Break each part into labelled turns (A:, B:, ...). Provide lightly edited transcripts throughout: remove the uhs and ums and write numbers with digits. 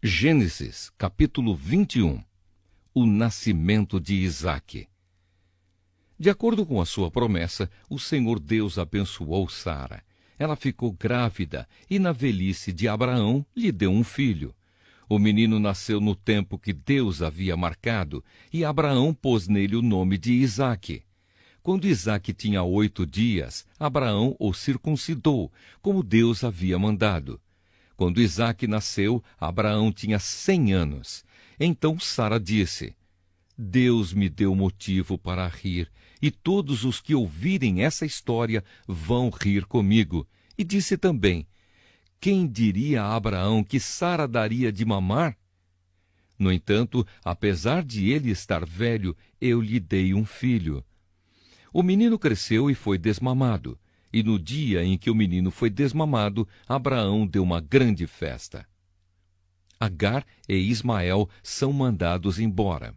A: Gênesis, capítulo 21. O nascimento de Isaque. De acordo com a sua promessa, o Senhor Deus abençoou Sara. Ela ficou grávida e, na velhice de Abraão, lhe deu um filho. O menino nasceu no tempo que Deus havia marcado, e Abraão pôs nele o nome de Isaque. Quando Isaque tinha 8 dias, Abraão o circuncidou, como Deus havia mandado. Quando Isaque nasceu, Abraão tinha 100 anos. Então Sara disse: Deus me deu motivo para rir, e todos os que ouvirem essa história vão rir comigo. E disse também: quem diria a Abraão que Sara daria de mamar? No entanto, apesar de ele estar velho, eu lhe dei um filho. O menino cresceu e foi desmamado. E no dia em que o menino foi desmamado, Abraão deu uma grande festa. Agar e Ismael são mandados embora.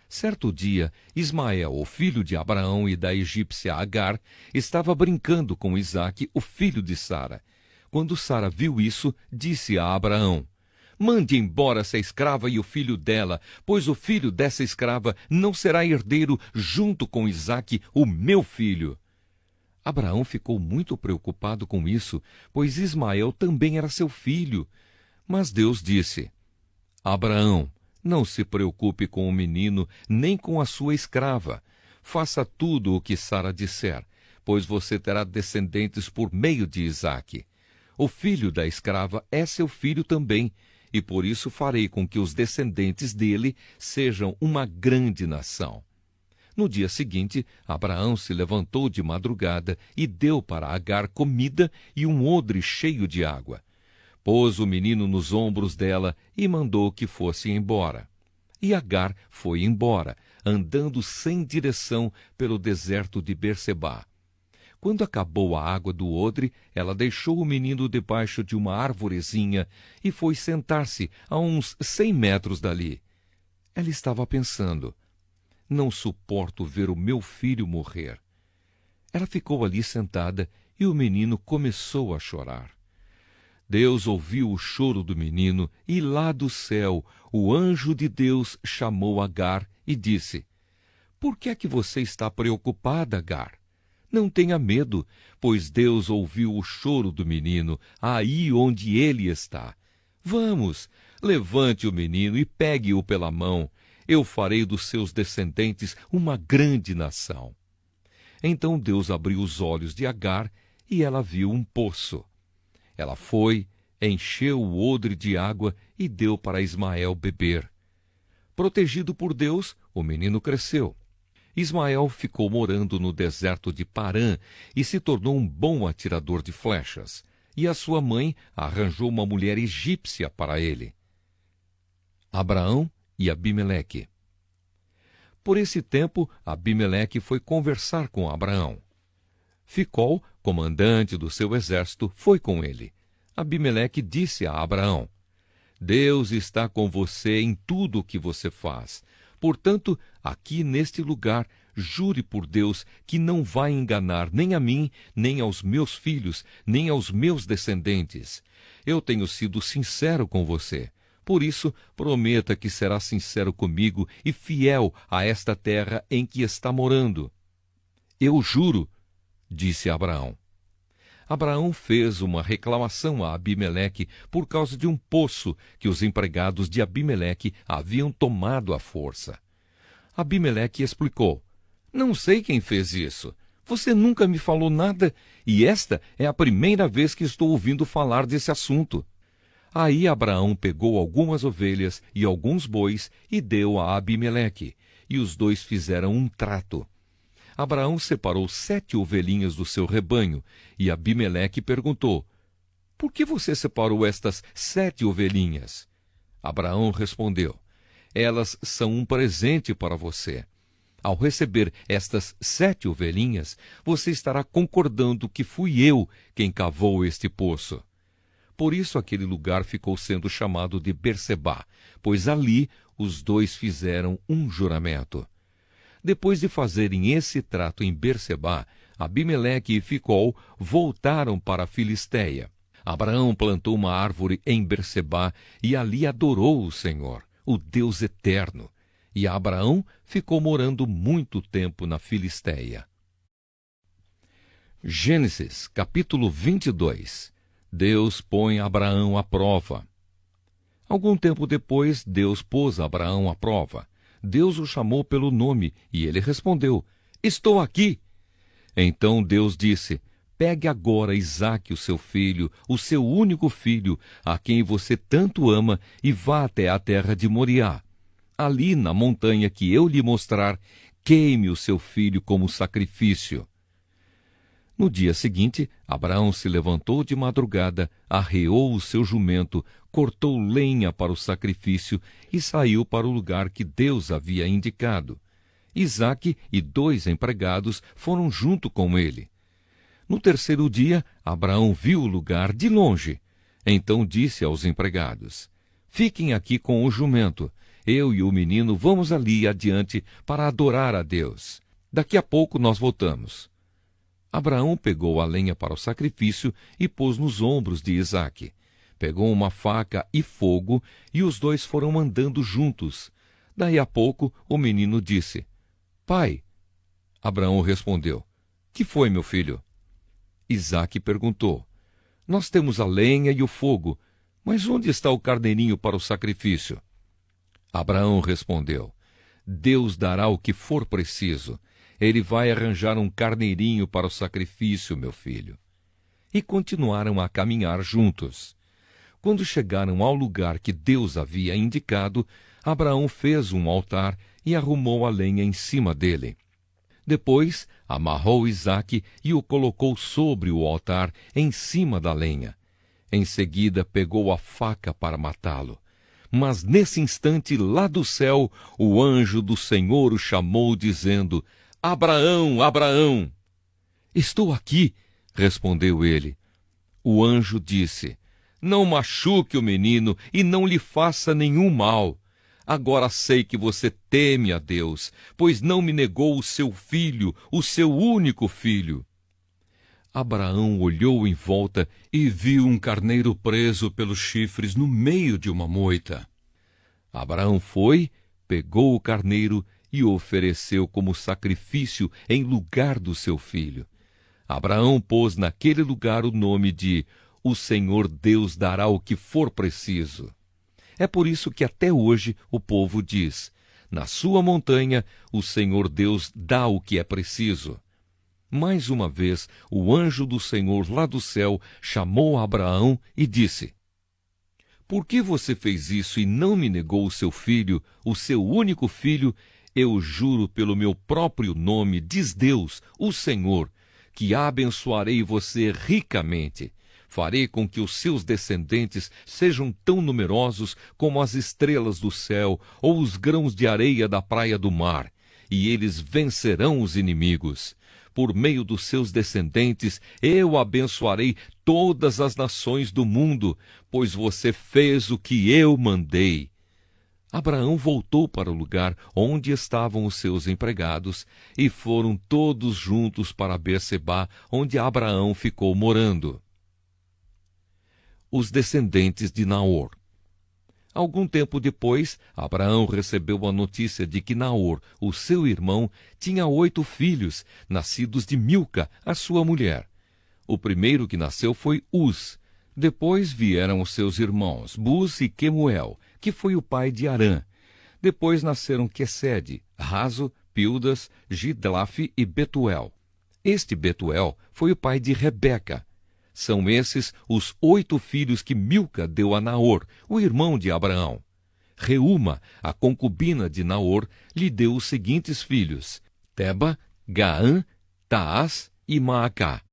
A: Certo dia, Ismael, o filho de Abraão e da egípcia Agar, estava brincando com Isaque, o filho de Sara. Quando Sara viu isso, disse a Abraão: mande embora essa escrava e o filho dela, pois o filho dessa escrava não será herdeiro junto com Isaque, o meu filho. Abraão ficou muito preocupado com isso, pois Ismael também era seu filho. Mas Deus disse: Abraão, não se preocupe com o menino, nem com a sua escrava. Faça tudo o que Sara disser, pois você terá descendentes por meio de Isaque. O filho da escrava é seu filho também, e por isso farei com que os descendentes dele sejam uma grande nação. No dia seguinte, Abraão se levantou de madrugada e deu para Agar comida e um odre cheio de água. Pôs o menino nos ombros dela e mandou que fosse embora. E Agar foi embora, andando sem direção pelo deserto de Bersebá. Quando acabou a água do odre, ela deixou o menino debaixo de uma arvorezinha e foi sentar-se a uns 100 metros dali. Ela estava pensando: não suporto ver o meu filho morrer. Ela ficou ali sentada e o menino começou a chorar. Deus ouviu o choro do menino e lá do céu o anjo de Deus chamou Agar e disse: por que é que você está preocupada, Agar? Não tenha medo, pois Deus ouviu o choro do menino aí onde ele está. Vamos, levante o menino e pegue-o pela mão. Eu farei dos seus descendentes uma grande nação. Então Deus abriu os olhos de Agar e ela viu um poço. Ela foi, encheu o odre de água e deu para Ismael beber. Protegido por Deus, o menino cresceu. Ismael ficou morando no deserto de Parã e se tornou um bom atirador de flechas. E a sua mãe arranjou uma mulher egípcia para ele. Abraão e Abimeleque. Por esse tempo, Abimeleque foi conversar com Abraão. Ficol, comandante do seu exército, foi com ele. Abimeleque disse a Abraão: Deus está com você em tudo o que você faz. Portanto, aqui neste lugar, jure por Deus que não vai enganar nem a mim, nem aos meus filhos, nem aos meus descendentes. Eu tenho sido sincero com você. Por isso, prometa que será sincero comigo e fiel a esta terra em que está morando. Eu juro, disse Abraão. Abraão fez uma reclamação a Abimeleque por causa de um poço que os empregados de Abimeleque haviam tomado à força. Abimeleque explicou: não sei quem fez isso. Você nunca me falou nada e esta é a primeira vez que estou ouvindo falar desse assunto. Aí Abraão pegou algumas ovelhas e alguns bois e deu a Abimeleque, e os dois fizeram um trato. Abraão separou 7 ovelhinhas do seu rebanho, e Abimeleque perguntou: por que você separou estas 7 ovelhinhas? Abraão respondeu: elas são um presente para você. Ao receber estas 7 ovelhinhas, você estará concordando que fui eu quem cavou este poço. Por isso aquele lugar ficou sendo chamado de Bersebá, pois ali os dois fizeram um juramento. Depois de fazerem esse trato em Bersebá, Abimeleque e Ficol voltaram para a Filistéia. Abraão plantou uma árvore em Bersebá e ali adorou o Senhor, o Deus eterno. E Abraão ficou morando muito tempo na Filistéia. Gênesis, capítulo 22. Deus põe Abraão à prova. Algum tempo depois, Deus pôs Abraão à prova. Deus o chamou pelo nome e ele respondeu: Estou aqui. Então Deus disse: Pegue agora Isaque, o seu filho, o seu único filho, a quem você tanto ama, e vá até a terra de Moriá. Ali, na montanha que eu lhe mostrar, queime o seu filho como sacrifício. No dia seguinte, Abraão se levantou de madrugada, arreou o seu jumento, cortou lenha para o sacrifício e saiu para o lugar que Deus havia indicado. Isaque e 2 empregados foram junto com ele. No terceiro dia, Abraão viu o lugar de longe. Então disse aos empregados: Fiquem aqui com o jumento. Eu e o menino vamos ali adiante para adorar a Deus. Daqui a pouco nós voltamos. Abraão pegou a lenha para o sacrifício e pôs nos ombros de Isaque. Pegou uma faca e fogo e os 2 foram andando juntos. Daí a pouco o menino disse: Pai. Abraão respondeu: Que foi, meu filho? Isaque perguntou: Nós temos a lenha e o fogo, mas onde está o carneirinho para o sacrifício? Abraão respondeu: Deus dará o que for preciso. Ele vai arranjar um carneirinho para o sacrifício, meu filho. E continuaram a caminhar juntos. Quando chegaram ao lugar que Deus havia indicado, Abraão fez um altar e arrumou a lenha em cima dele. Depois amarrou Isaque e o colocou sobre o altar, em cima da lenha. Em seguida pegou a faca para matá-lo. Mas nesse instante, lá do céu, o anjo do Senhor o chamou, dizendo: Abraão, Abraão! Estou aqui, respondeu ele. O anjo disse: Não machuque o menino e não lhe faça nenhum mal. Agora sei que você teme a Deus, pois não me negou o seu filho, o seu único filho. Abraão olhou em volta e viu um carneiro preso pelos chifres no meio de uma moita. Abraão foi, pegou o carneiro e o ofereceu como sacrifício em lugar do seu filho. Abraão pôs naquele lugar o nome de O Senhor Deus dará o que for preciso. É por isso que até hoje o povo diz: Na sua montanha o Senhor Deus dá o que é preciso. Mais uma vez, o anjo do Senhor lá do céu chamou Abraão e disse: Por que você fez isso e não me negou o seu filho, o seu único filho? Eu juro pelo meu próprio nome, diz Deus, o Senhor, que abençoarei você ricamente. Farei com que os seus descendentes sejam tão numerosos como as estrelas do céu ou os grãos de areia da praia do mar, e eles vencerão os inimigos. Por meio dos seus descendentes, eu abençoarei todas as nações do mundo, pois você fez o que eu mandei. Abraão voltou para o lugar onde estavam os seus empregados, e foram todos juntos para Bersebá, onde Abraão ficou morando. Os descendentes de Naor. Algum tempo depois, Abraão recebeu a notícia de que Naor, o seu irmão, tinha 8 filhos, nascidos de Milca, a sua mulher. O primeiro que nasceu foi Uz. Depois vieram os seus irmãos, Buz e Quemuel, que foi o pai de Arã. Depois nasceram Quesede, Razo, Pildas, Gidlaf e Betuel. Este Betuel foi o pai de Rebeca. São esses os 8 filhos que Milca deu a Naor, o irmão de Abraão. Reúma, a concubina de Naor, lhe deu os seguintes filhos: Teba, Gaã, Taás e Maacá.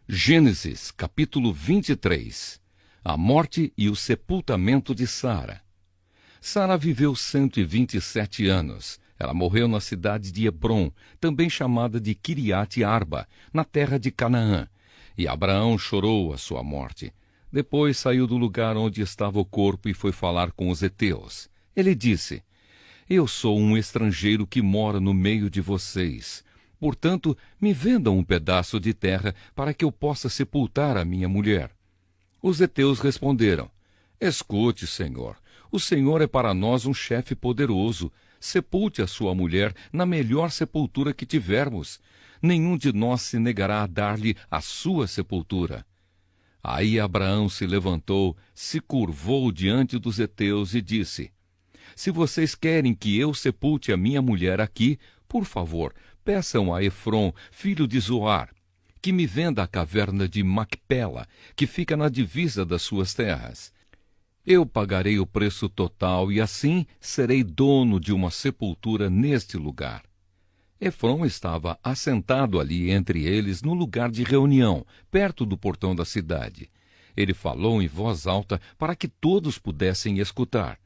A: Gênesis, capítulo 23. A morte e o sepultamento de Sara. Sara viveu 127 anos. Ela morreu na cidade de Hebrom, também chamada de Quiriate Arba, na terra de Canaã. E Abraão chorou a sua morte. Depois saiu do lugar onde estava o corpo e foi falar com os heteus. Ele disse: Eu sou um estrangeiro que mora no meio de vocês. Portanto, me vendam um pedaço de terra para que eu possa sepultar a minha mulher. Os heteus responderam: Escute, Senhor, o Senhor é para nós um chefe poderoso. Sepulte a sua mulher na melhor sepultura que tivermos. Nenhum de nós se negará a dar-lhe a sua sepultura. Aí Abraão se levantou, se curvou diante dos heteus e disse: Se vocês querem que eu sepulte a minha mulher aqui, por favor, peçam a Efron, filho de Zoar, que me venda a caverna de Macpela, que fica na divisa das suas terras. Eu pagarei o preço total e assim serei dono de uma sepultura neste lugar. Efron estava assentado ali entre eles no lugar de reunião, perto do portão da cidade. Ele falou em voz alta para que todos pudessem escutar.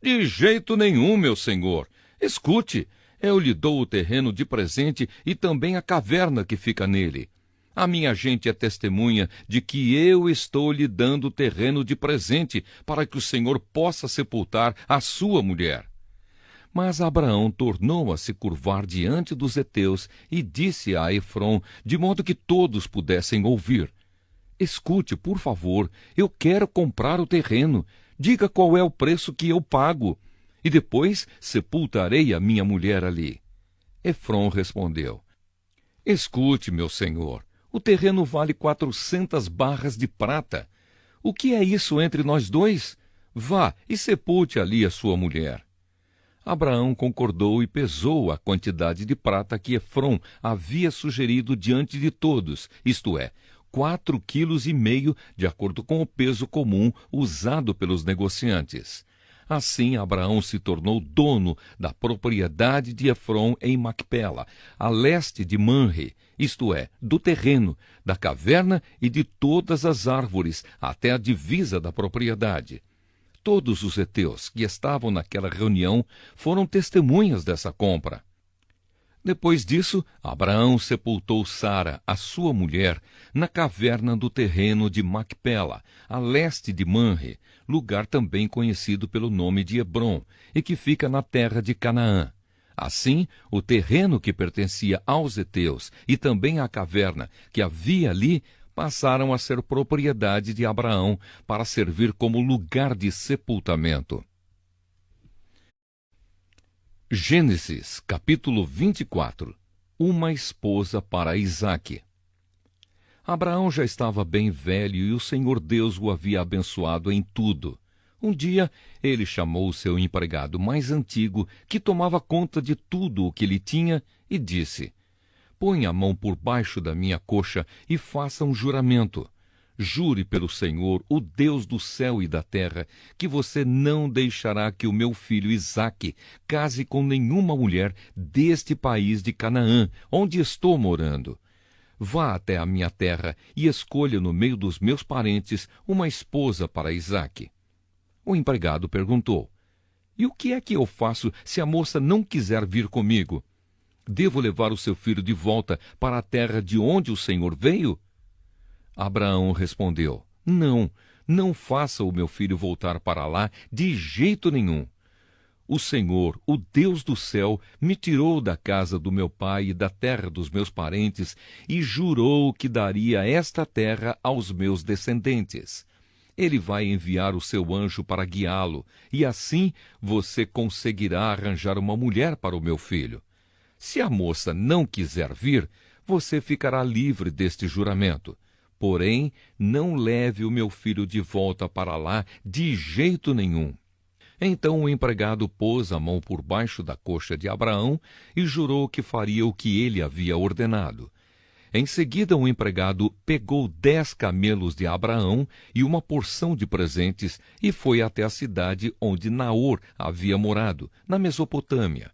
A: De jeito nenhum, meu senhor. Escute, eu lhe dou o terreno de presente e também a caverna que fica nele. A minha gente é testemunha de que eu estou lhe dando o terreno de presente para que o Senhor possa sepultar a sua mulher. Mas Abraão tornou a se curvar diante dos heteus e disse a Efron, de modo que todos pudessem ouvir: Escute, por favor, eu quero comprar o terreno. Diga qual é o preço que eu pago, e depois sepultarei a minha mulher ali. Efron respondeu: Escute, meu senhor, o terreno vale 400 barras de prata. O que é isso entre nós dois? Vá e sepulte ali a sua mulher. Abraão concordou e pesou a quantidade de prata que Efron havia sugerido diante de todos, isto é, 4,5 quilos, de acordo com o peso comum usado pelos negociantes. Assim, Abraão se tornou dono da propriedade de Efron em Macpela, a leste de Manre, isto é, do terreno, da caverna e de todas as árvores, até a divisa da propriedade. Todos os heteus que estavam naquela reunião foram testemunhas dessa compra. Depois disso, Abraão sepultou Sara, a sua mulher, na caverna do terreno de Macpela, a leste de Manre, lugar também conhecido pelo nome de Hebrom, e que fica na terra de Canaã. Assim, o terreno que pertencia aos heteus e também a caverna que havia ali passaram a ser propriedade de Abraão para servir como lugar de sepultamento. Gênesis, capítulo 24. Uma esposa para Isaque. Abraão já estava bem velho e o Senhor Deus o havia abençoado em tudo. Um dia, ele chamou o seu empregado mais antigo, que tomava conta de tudo o que ele tinha, e disse: Põe a mão por baixo da minha coxa e faça um juramento. Jure pelo Senhor, o Deus do céu e da terra, que você não deixará que o meu filho Isaque case com nenhuma mulher deste país de Canaã, onde estou morando. Vá até a minha terra e escolha no meio dos meus parentes uma esposa para Isaque. O empregado perguntou: E o que é que eu faço se a moça não quiser vir comigo? Devo levar o seu filho de volta para a terra de onde o Senhor veio? Abraão respondeu: Não, não faça o meu filho voltar para lá de jeito nenhum. O Senhor, o Deus do céu, me tirou da casa do meu pai e da terra dos meus parentes e jurou que daria esta terra aos meus descendentes. Ele vai enviar o seu anjo para guiá-lo, e assim você conseguirá arranjar uma mulher para o meu filho. Se a moça não quiser vir, você ficará livre deste juramento. Porém, não leve o meu filho de volta para lá de jeito nenhum. Então o empregado pôs a mão por baixo da coxa de Abraão e jurou que faria o que ele havia ordenado. Em seguida, o empregado pegou 10 camelos de Abraão e uma porção de presentes e foi até a cidade onde Naor havia morado, na Mesopotâmia.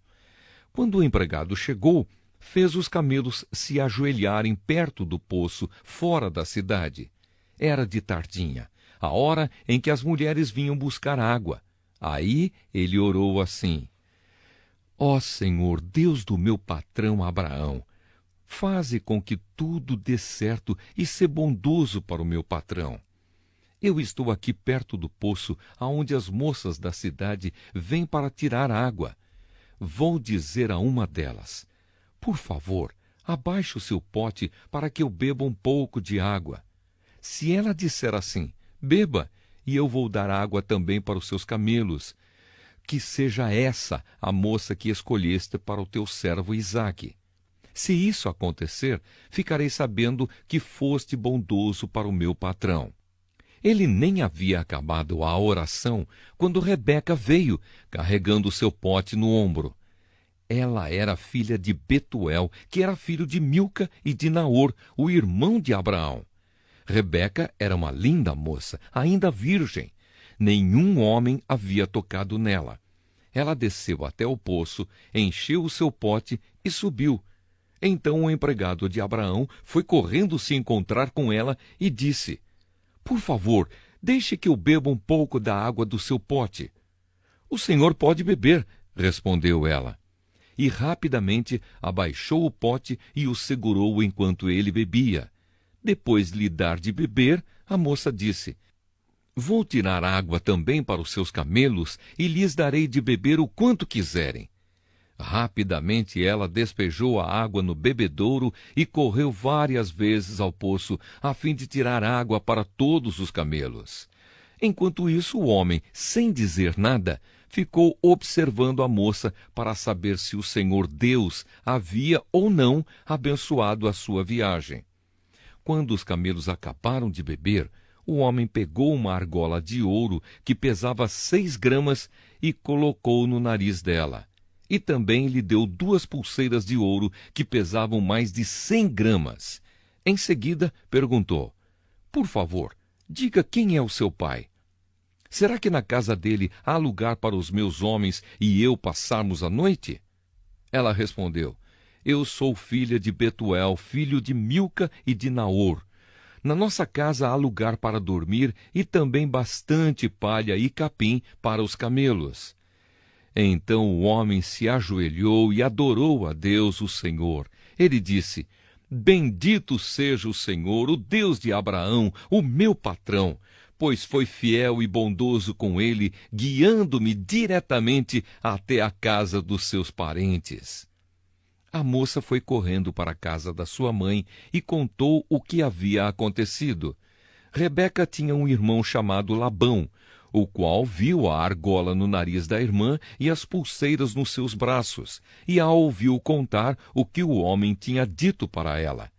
A: Quando o empregado chegou, fez os camelos se ajoelharem perto do poço, fora da cidade. Era de tardinha, a hora em que as mulheres vinham buscar água. Aí ele orou assim: Ó Senhor, Deus do meu patrão Abraão, faze com que tudo dê certo e sê bondoso para o meu patrão. Eu estou aqui perto do poço, aonde as moças da cidade vêm para tirar água. Vou dizer a uma delas: Por favor, abaixe o seu pote para que eu beba um pouco de água. Se ela disser assim, beba, e eu vou dar água também para os seus camelos, que seja essa a moça que escolheste para o teu servo Isaque. Se isso acontecer, ficarei sabendo que foste bondoso para o meu patrão. Ele nem havia acabado a oração quando Rebeca veio, carregando o seu pote no ombro. Ela era filha de Betuel, que era filho de Milca e de Naor, o irmão de Abraão. Rebeca era uma linda moça, ainda virgem. Nenhum homem havia tocado nela. Ela desceu até o poço, encheu o seu pote e subiu. Então o empregado de Abraão foi correndo se encontrar com ela e disse: por favor, deixe que eu beba um pouco da água do seu pote. O senhor pode beber, respondeu ela. E rapidamente abaixou o pote e o segurou enquanto ele bebia. Depois de lhe dar de beber, a moça disse: vou tirar água também para os seus camelos e lhes darei de beber o quanto quiserem. Rapidamente ela despejou a água no bebedouro e correu várias vezes ao poço, a fim de tirar água para todos os camelos. Enquanto isso, o homem, sem dizer nada, ficou observando a moça para saber se o Senhor Deus havia ou não abençoado a sua viagem. Quando os camelos acabaram de beber, o homem pegou uma argola de ouro que pesava 6 gramas e colocou no nariz dela. E também lhe deu 2 pulseiras de ouro que pesavam mais de 100 gramas. Em seguida, perguntou: por favor, diga quem é o seu pai. Será que na casa dele há lugar para os meus homens e eu passarmos a noite? Ela respondeu: eu sou filha de Betuel, filho de Milca e de Naor. Na nossa casa há lugar para dormir e também bastante palha e capim para os camelos. Então o homem se ajoelhou e adorou a Deus, o Senhor. Ele disse: bendito seja o Senhor, o Deus de Abraão, o meu patrão, pois foi fiel e bondoso com ele, guiando-me diretamente até a casa dos seus parentes. A moça foi correndo para a casa da sua mãe e contou o que havia acontecido. Rebeca tinha um irmão chamado Labão, o qual viu a argola no nariz da irmã e as pulseiras nos seus braços, e a ouviu contar o que o homem tinha dito para ela.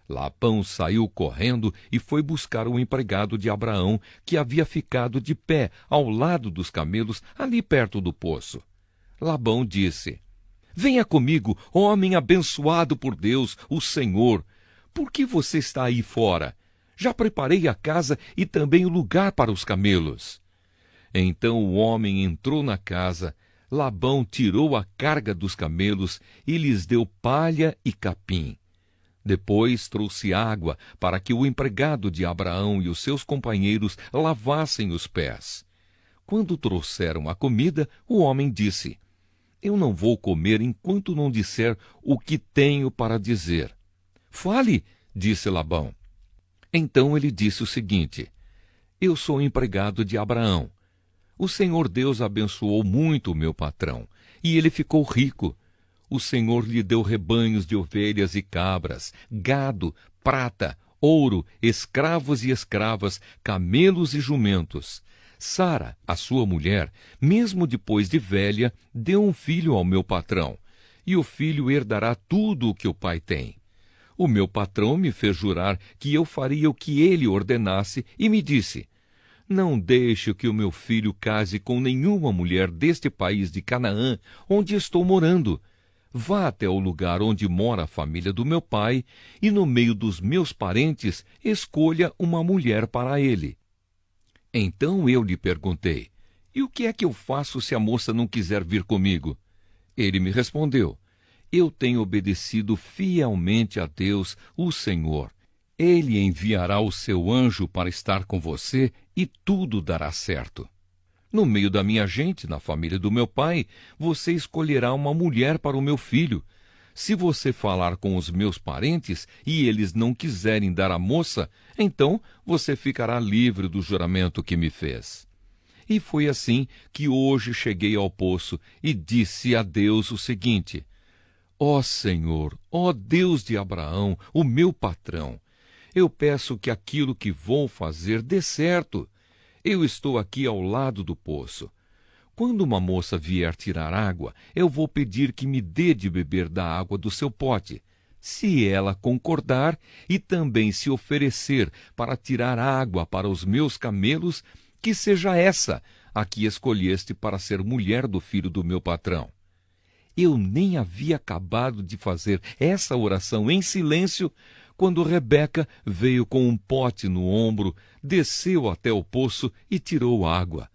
A: Labão saiu correndo e foi buscar o empregado de Abraão, que havia ficado de pé ao lado dos camelos, ali perto do poço. Labão disse: venha comigo, homem abençoado por Deus, o Senhor. Por que você está aí fora? Já preparei a casa e também o lugar para os camelos. Então o homem entrou na casa, Labão tirou a carga dos camelos e lhes deu palha e capim. Depois trouxe água para que o empregado de Abraão e os seus companheiros lavassem os pés. Quando trouxeram a comida, o homem disse: eu não vou comer enquanto não disser o que tenho para dizer. Fale, disse Labão. Então ele disse o seguinte: eu sou empregado de Abraão. O Senhor Deus abençoou muito o meu patrão, e ele ficou rico. O Senhor lhe deu rebanhos de ovelhas e cabras, gado, prata, ouro, escravos e escravas, camelos e jumentos. Sara, a sua mulher, mesmo depois de velha, deu um filho ao meu patrão, e o filho herdará tudo o que o pai tem. O meu patrão me fez jurar que eu faria o que ele ordenasse e me disse: não deixe que o meu filho case com nenhuma mulher deste país de Canaã, onde estou morando. Vá até o lugar onde mora a família do meu pai, e no meio dos meus parentes escolha uma mulher para ele. Então eu lhe perguntei: e o que é que eu faço se a moça não quiser vir comigo? Ele me respondeu: eu tenho obedecido fielmente a Deus, o Senhor. Ele enviará o seu anjo para estar com você e tudo dará certo. No meio da minha gente, na família do meu pai, você escolherá uma mulher para o meu filho. Se você falar com os meus parentes e eles não quiserem dar a moça, então você ficará livre do juramento que me fez. E foi assim que hoje cheguei ao poço e disse a Deus o seguinte: Ó Senhor, ó Deus de Abraão, o meu patrão, eu peço que aquilo que vou fazer dê certo. Eu estou aqui ao lado do poço. Quando uma moça vier tirar água, eu vou pedir que me dê de beber da água do seu pote. Se ela concordar e também se oferecer para tirar água para os meus camelos, que seja essa a que escolheste para ser mulher do filho do meu patrão. Eu nem havia acabado de fazer essa oração em silêncio, quando Rebeca veio com um pote no ombro, desceu até o poço e tirou água.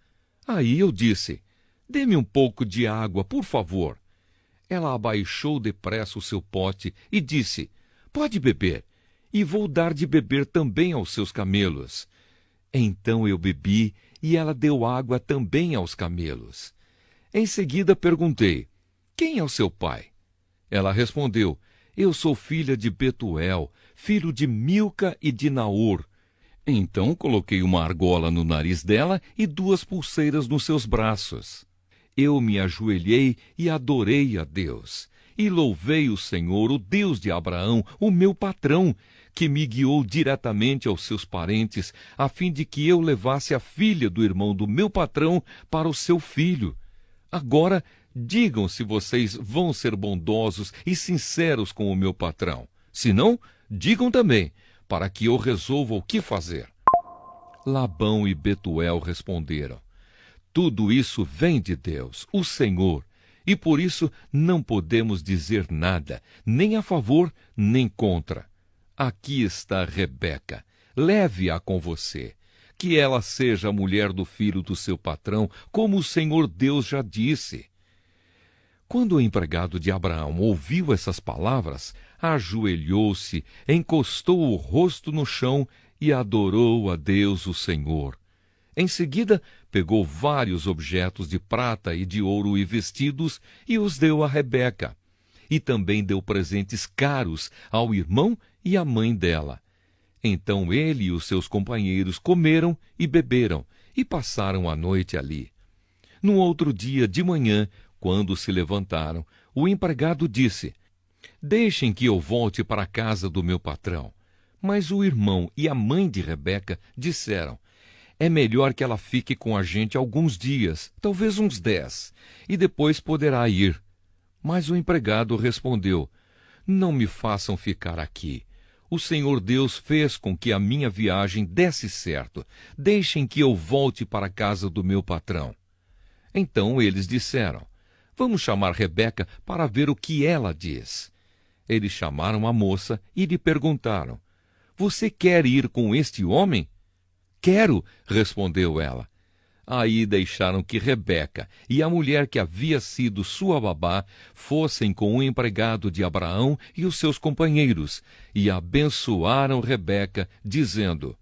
A: Aí eu disse: dê-me um pouco de água, por favor. Ela abaixou depressa o seu pote e disse: pode beber, e vou dar de beber também aos seus camelos. Então eu bebi, e ela deu água também aos camelos. Em seguida perguntei: quem é o seu pai? Ela respondeu: eu sou filha de Betuel, filho de Milca e de Naor. Então coloquei uma argola no nariz dela e 2 pulseiras nos seus braços. Eu me ajoelhei e adorei a Deus, e louvei o Senhor, o Deus de Abraão, o meu patrão, que me guiou diretamente aos seus parentes, a fim de que eu levasse a filha do irmão do meu patrão para o seu filho. Agora, digam se vocês vão ser bondosos e sinceros com o meu patrão. Se não, digam também, para que eu resolva o que fazer. Labão e Betuel responderam: tudo isso vem de Deus, o Senhor, e por isso não podemos dizer nada, nem a favor, nem contra. Aqui está Rebeca, leve-a com você, que ela seja a mulher do filho do seu patrão, como o Senhor Deus já disse. Quando o empregado de Abraão ouviu essas palavras, ajoelhou-se, encostou o rosto no chão e adorou a Deus o Senhor. Em seguida, pegou vários objetos de prata e de ouro e vestidos e os deu a Rebeca. E também deu presentes caros ao irmão e à mãe dela. Então ele e os seus companheiros comeram e beberam e passaram a noite ali. No outro dia de manhã, quando se levantaram, o empregado disse: deixem que eu volte para a casa do meu patrão. Mas o irmão e a mãe de Rebeca disseram: é melhor que ela fique com a gente alguns dias, talvez uns 10, e depois poderá ir. Mas o empregado respondeu: não me façam ficar aqui. O Senhor Deus fez com que a minha viagem desse certo. Deixem que eu volte para a casa do meu patrão. Então eles disseram: vamos chamar Rebeca para ver o que ela diz. Eles chamaram a moça e lhe perguntaram: você quer ir com este homem? Quero, respondeu ela. Aí deixaram que Rebeca e a mulher que havia sido sua babá fossem com o empregado de Abraão e os seus companheiros, e abençoaram Rebeca, dizendo: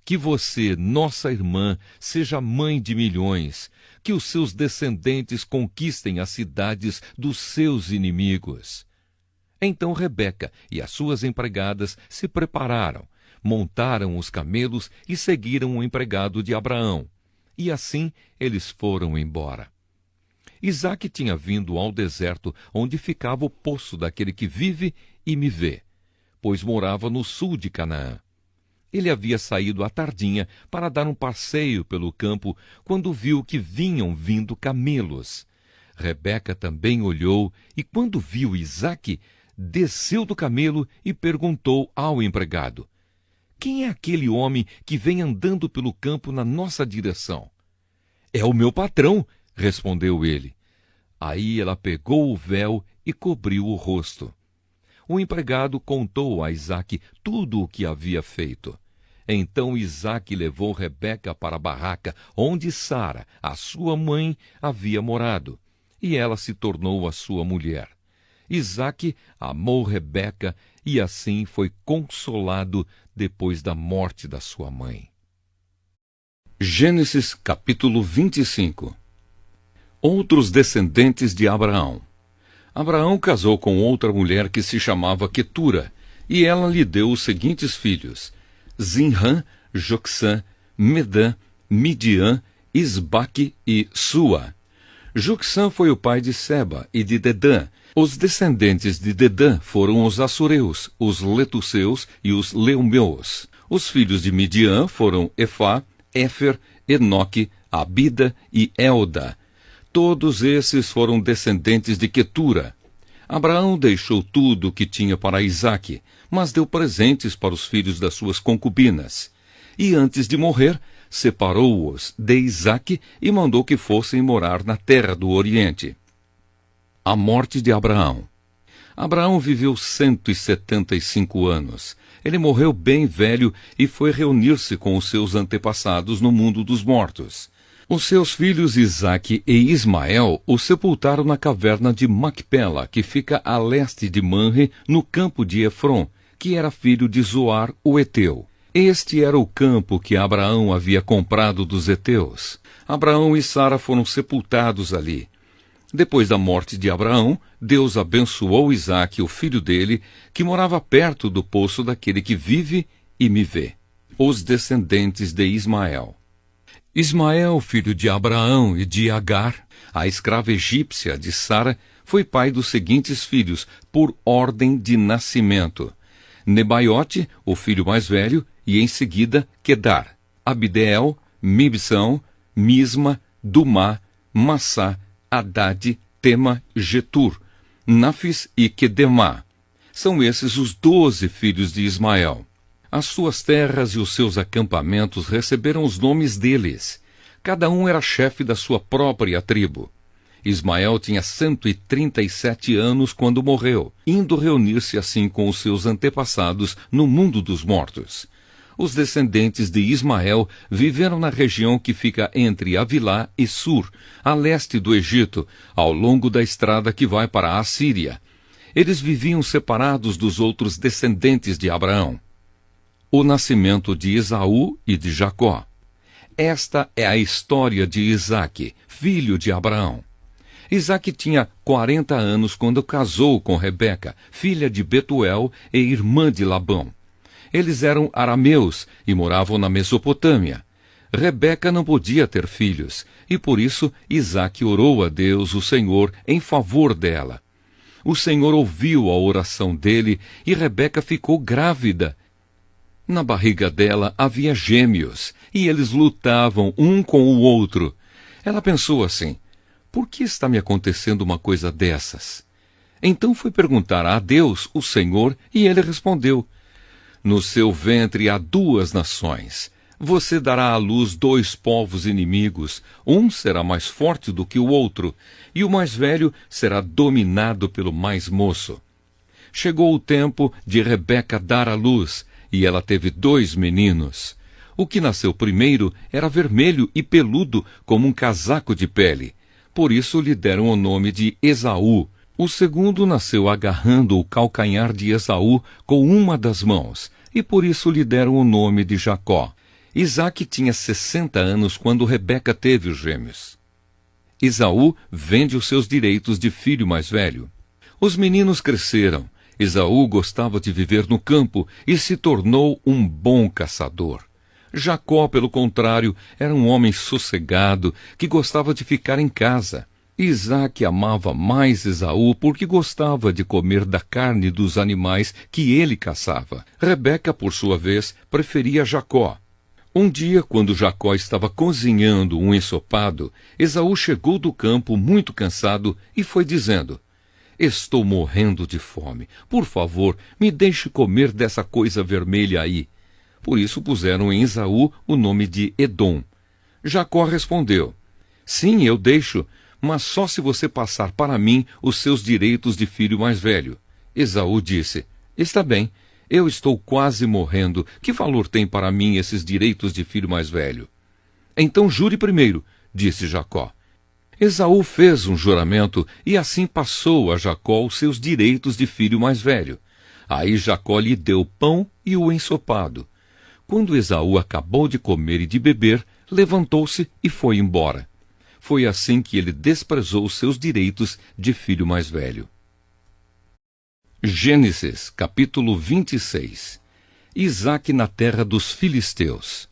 A: que você, nossa irmã, seja mãe de milhões, que os seus descendentes conquistem as cidades dos seus inimigos. Então Rebeca e as suas empregadas se prepararam, montaram os camelos e seguiram o empregado de Abraão. E assim eles foram embora. Isaque tinha vindo ao deserto, onde ficava o poço daquele que vive e me vê, pois morava no sul de Canaã. Ele havia saído à tardinha para dar um passeio pelo campo, quando viu que vinham vindo camelos. Rebeca também olhou, e quando viu Isaque, desceu do camelo e perguntou ao empregado: quem é aquele homem que vem andando pelo campo na nossa direção? É o meu patrão, respondeu ele. Aí ela pegou o véu e cobriu o rosto. O empregado contou a Isaque tudo o que havia feito. Então Isaque levou Rebeca para a barraca onde Sara, a sua mãe, havia morado, e ela se tornou a sua mulher. Isaque amou Rebeca e assim foi consolado depois da morte da sua mãe. Gênesis capítulo 25. Outros descendentes de Abraão. Abraão casou com outra mulher que se chamava Quetura, e ela lhe deu os seguintes filhos: Zinrã, Jocsã, Medã, Midian, Isbaque e Sua. Jocsã foi o pai de Seba e de Dedã. Os descendentes de Dedã foram os assureus, os letuseus e os leumeus. Os filhos de Midian foram Efá, Éfer, Enoque, Abida e Elda. Todos esses foram descendentes de Quetura. Abraão deixou tudo o que tinha para Isaque, mas deu presentes para os filhos das suas concubinas. E antes de morrer, separou-os de Isaque e mandou que fossem morar na terra do Oriente. A morte de Abraão. Abraão viveu 175 anos. Ele morreu bem velho e foi reunir-se com os seus antepassados no mundo dos mortos. Os seus filhos Isaque e Ismael o sepultaram na caverna de Macpela, que fica a leste de Manre, no campo de Efron, que era filho de Zoar, o Eteu. Este era o campo que Abraão havia comprado dos heteus. Abraão e Sara foram sepultados ali. Depois da morte de Abraão, Deus abençoou Isaque, o filho dele, que morava perto do poço daquele que vive e me vê. Os descendentes de Ismael. Ismael, filho de Abraão e de Agar, a escrava egípcia de Sara, foi pai dos seguintes filhos, por ordem de nascimento: Nebaiote, o filho mais velho, e em seguida Quedar, Abideel, Mibsão, Misma, Dumá, Massá, Haddad, Tema, Getur, Nafis e Quedemá. São esses os 12 filhos de Ismael. As suas terras e os seus acampamentos receberam os nomes deles. Cada um era chefe da sua própria tribo. Ismael tinha 137 anos quando morreu, indo reunir-se assim com os seus antepassados no mundo dos mortos. Os descendentes de Ismael viveram na região que fica entre Avilá e Sur, a leste do Egito, ao longo da estrada que vai para a Assíria. Eles viviam separados dos outros descendentes de Abraão. O nascimento de Esaú e de Jacó. Esta é a história de Isaque, filho de Abraão. Isaque tinha 40 anos quando casou com Rebeca, filha de Betuel e irmã de Labão. Eles eram arameus e moravam na Mesopotâmia. Rebeca não podia ter filhos, e por isso Isaque orou a Deus, o Senhor, em favor dela. O Senhor ouviu a oração dele e Rebeca ficou grávida. Na barriga dela havia gêmeos, e eles lutavam um com o outro. Ela pensou assim: por que está me acontecendo uma coisa dessas? Então foi perguntar a Deus, o Senhor, e ele respondeu: no seu ventre há 2 nações. Você dará à luz 2 povos inimigos. Um será mais forte do que o outro, e o mais velho será dominado pelo mais moço. Chegou o tempo de Rebeca dar à luz, e ela teve 2 meninos. O que nasceu primeiro era vermelho e peludo como um casaco de pele. Por isso lhe deram o nome de Esaú. O segundo nasceu agarrando o calcanhar de Esaú com uma das mãos, e por isso lhe deram o nome de Jacó. Isaque tinha 60 anos quando Rebeca teve os gêmeos. Esaú vende os seus direitos de filho mais velho. Os meninos cresceram. Esaú gostava de viver no campo e se tornou um bom caçador. Jacó, pelo contrário, era um homem sossegado que gostava de ficar em casa. Isaque amava mais Esaú porque gostava de comer da carne dos animais que ele caçava. Rebeca, por sua vez, preferia Jacó. Um dia, quando Jacó estava cozinhando um ensopado, Esaú chegou do campo muito cansado e foi dizendo: estou morrendo de fome. Por favor, me deixe comer dessa coisa vermelha aí. Por isso puseram em Esaú o nome de Edom. Jacó respondeu: sim, eu deixo, mas só se você passar para mim os seus direitos de filho mais velho. Esaú disse: está bem, eu estou quase morrendo. Que valor tem para mim esses direitos de filho mais velho? Então jure primeiro, disse Jacó. Esaú fez um juramento e assim passou a Jacó os seus direitos de filho mais velho. Aí Jacó lhe deu pão e o ensopado. Quando Esaú acabou de comer e de beber, levantou-se e foi embora. Foi assim que ele desprezou os seus direitos de filho mais velho. Gênesis, capítulo 26. Isaque na terra dos filisteus.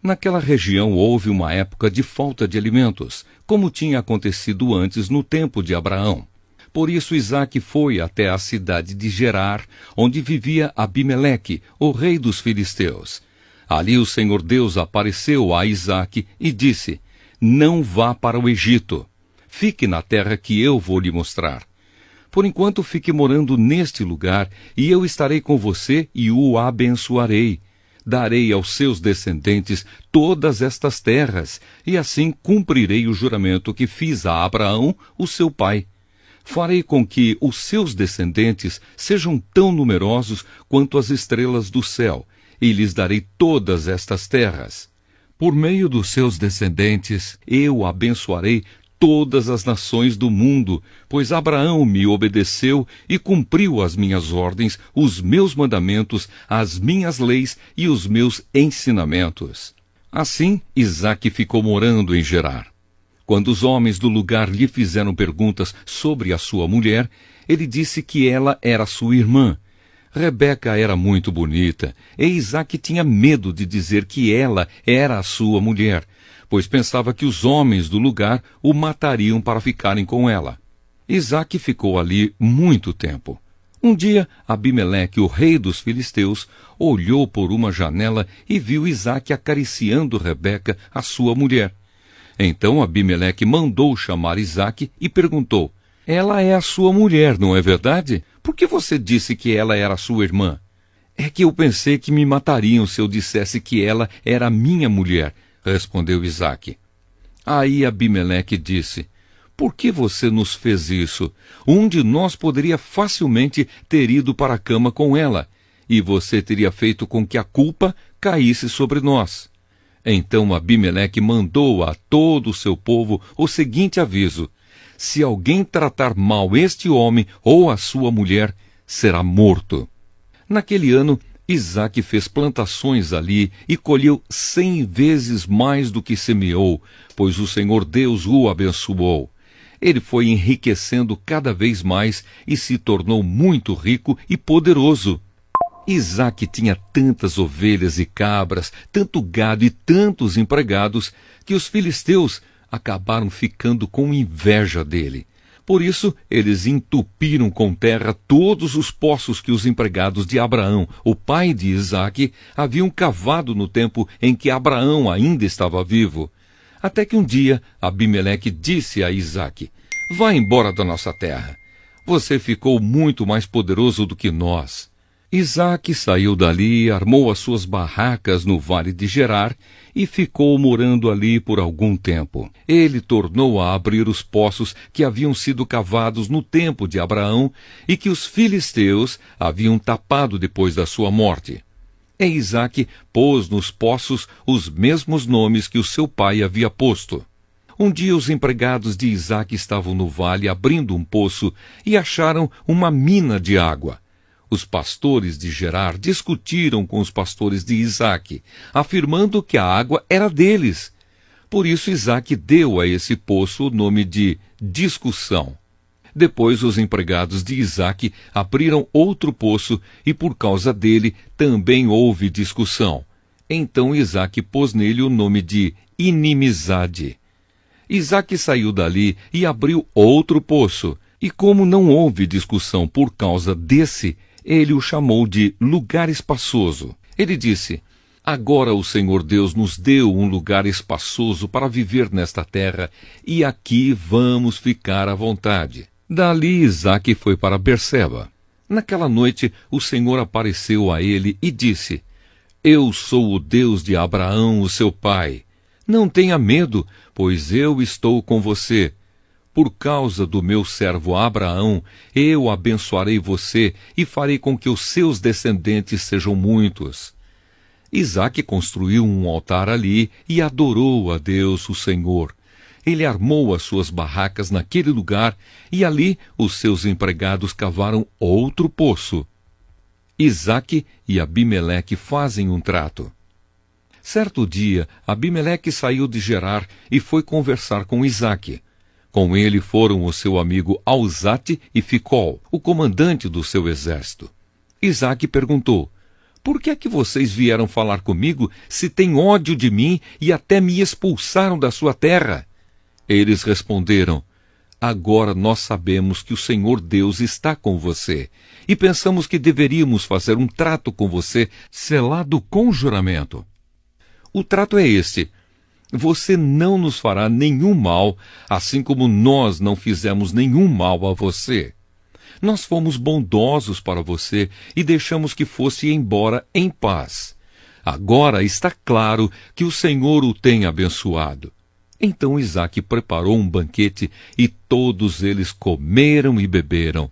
A: Naquela região houve uma época de falta de alimentos, como tinha acontecido antes no tempo de Abraão. Por isso Isaque foi até a cidade de Gerar, onde vivia Abimeleque, o rei dos filisteus. Ali o Senhor Deus apareceu a Isaque e disse: não vá para o Egito. Fique na terra que eu vou lhe mostrar. Por enquanto fique morando neste lugar, e eu estarei com você e o abençoarei. Darei aos seus descendentes todas estas terras, e assim cumprirei o juramento que fiz a Abraão, o seu pai. Farei com que os seus descendentes sejam tão numerosos quanto as estrelas do céu, e lhes darei todas estas terras. Por meio dos seus descendentes, eu abençoarei todas as nações do mundo, pois Abraão me obedeceu e cumpriu as minhas ordens, os meus mandamentos, as minhas leis e os meus ensinamentos. Assim, Isaque ficou morando em Gerar. Quando os homens do lugar lhe fizeram perguntas sobre a sua mulher, ele disse que ela era sua irmã. Rebeca era muito bonita, e Isaque tinha medo de dizer que ela era a sua mulher, pois pensava que os homens do lugar o matariam para ficarem com ela. Isaque ficou ali muito tempo. Um dia, Abimeleque, o rei dos filisteus, olhou por uma janela e viu Isaque acariciando Rebeca, a sua mulher. Então Abimeleque mandou chamar Isaque e perguntou: ela é a sua mulher, não é verdade? Por que você disse que ela era sua irmã? É que eu pensei que me matariam se eu dissesse que ela era minha mulher, respondeu Isaque. Aí Abimeleque disse: por que você nos fez isso? Um de nós poderia facilmente ter ido para a cama com ela, e você teria feito com que a culpa caísse sobre nós. Então Abimeleque mandou a todo o seu povo o seguinte aviso: se alguém tratar mal este homem ou a sua mulher, será morto. Naquele ano, Isaque fez plantações ali e colheu 100 vezes mais do que semeou, pois o Senhor Deus o abençoou. Ele foi enriquecendo cada vez mais e se tornou muito rico e poderoso. Isaque tinha tantas ovelhas e cabras, tanto gado e tantos empregados, que os filisteus acabaram ficando com inveja dele. Por isso, eles entupiram com terra todos os poços que os empregados de Abraão, o pai de Isaque, haviam cavado no tempo em que Abraão ainda estava vivo. Até que um dia, Abimeleque disse a Isaque: vá embora da nossa terra. Você ficou muito mais poderoso do que nós. Isaque saiu dali, armou as suas barracas no vale de Gerar e ficou morando ali por algum tempo. Ele tornou a abrir os poços que haviam sido cavados no tempo de Abraão e que os filisteus haviam tapado depois da sua morte. E Isaque pôs nos poços os mesmos nomes que o seu pai havia posto. Um dia os empregados de Isaque estavam no vale abrindo um poço e acharam uma mina de água. Os pastores de Gerar discutiram com os pastores de Isaque, afirmando que a água era deles. Por isso Isaque deu a esse poço o nome de discussão. Depois os empregados de Isaque abriram outro poço e por causa dele também houve discussão. Então Isaque pôs nele o nome de inimizade. Isaque saiu dali e abriu outro poço, e como não houve discussão por causa desse, ele o chamou de lugar espaçoso. Ele disse: agora o Senhor Deus nos deu um lugar espaçoso para viver nesta terra, e aqui vamos ficar à vontade. Dali Isaque foi para Berseba. Naquela noite o Senhor apareceu a ele e disse: eu sou o Deus de Abraão, o seu pai. Não tenha medo, pois eu estou com você. Por causa do meu servo Abraão, eu abençoarei você e farei com que os seus descendentes sejam muitos. Isaque construiu um altar ali e adorou a Deus, o Senhor. Ele armou as suas barracas naquele lugar e ali os seus empregados cavaram outro poço. Isaque e Abimeleque fazem um trato. Certo dia, Abimeleque saiu de Gerar e foi conversar com Isaque. Com ele foram o seu amigo Alzate e Ficol, o comandante do seu exército. Isaque perguntou: Por que é que vocês vieram falar comigo se têm ódio de mim e até me expulsaram da sua terra? Eles responderam: agora nós sabemos que o Senhor Deus está com você, e pensamos que deveríamos fazer um trato com você, selado com juramento. O trato é este: você não nos fará nenhum mal, assim como nós não fizemos nenhum mal a você. Nós fomos bondosos para você e deixamos que fosse embora em paz. Agora está claro que o Senhor o tem abençoado. Então Isaque preparou um banquete e todos eles comeram e beberam.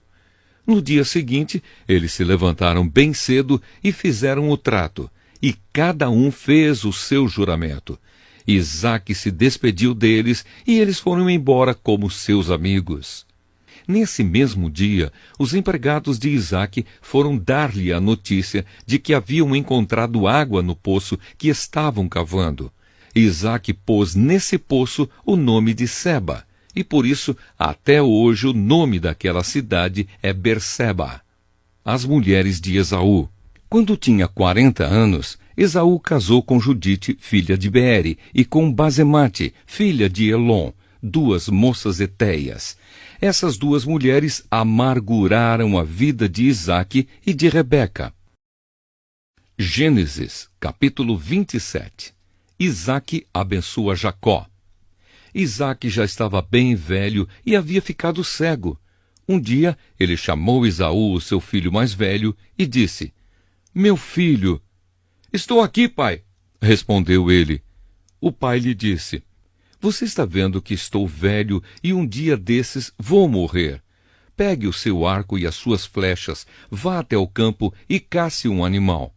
A: No dia seguinte, eles se levantaram bem cedo e fizeram o trato, e cada um fez o seu juramento. Isaque se despediu deles e eles foram embora como seus amigos. Nesse mesmo dia, os empregados de Isaque foram dar-lhe a notícia de que haviam encontrado água no poço que estavam cavando. Isaque pôs nesse poço o nome de Seba, e por isso, até hoje, o nome daquela cidade é Berseba. As mulheres de Esaú. Quando tinha 40 anos, Esaú casou com Judite, filha de Beere, e com Basemate, filha de Elon, 2 moças etéias. Essas 2 mulheres amarguraram a vida de Isaque e de Rebeca. Gênesis, capítulo 27. Isaque abençoa Jacó. Isaque já estava bem velho e havia ficado cego. Um dia, ele chamou Esaú, seu filho mais velho, e disse: meu filho. Estou aqui, pai, respondeu ele. O pai lhe disse: você está vendo que estou velho e um dia desses vou morrer. Pegue o seu arco e as suas flechas, vá até o campo e casse um animal.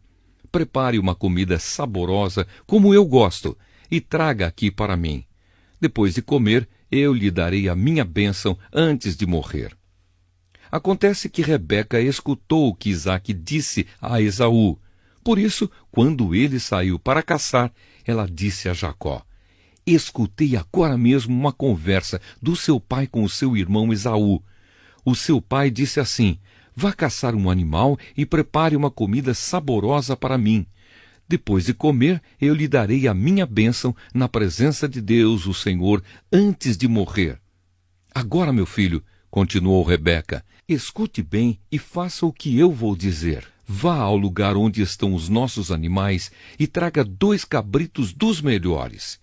A: Prepare uma comida saborosa, como eu gosto, e traga aqui para mim. Depois de comer, eu lhe darei a minha bênção antes de morrer. Acontece que Rebeca escutou o que Isaque disse a Esaú. Por isso, quando ele saiu para caçar, ela disse a Jacó: escutei agora mesmo uma conversa do seu pai com o seu irmão Esaú. O seu pai disse assim: vá caçar um animal e prepare uma comida saborosa para mim. Depois de comer, eu lhe darei a minha bênção na presença de Deus, o Senhor, antes de morrer. Agora, meu filho, continuou Rebeca, escute bem e faça o que eu vou dizer. Vá ao lugar onde estão os nossos animais e traga 2 cabritos dos melhores.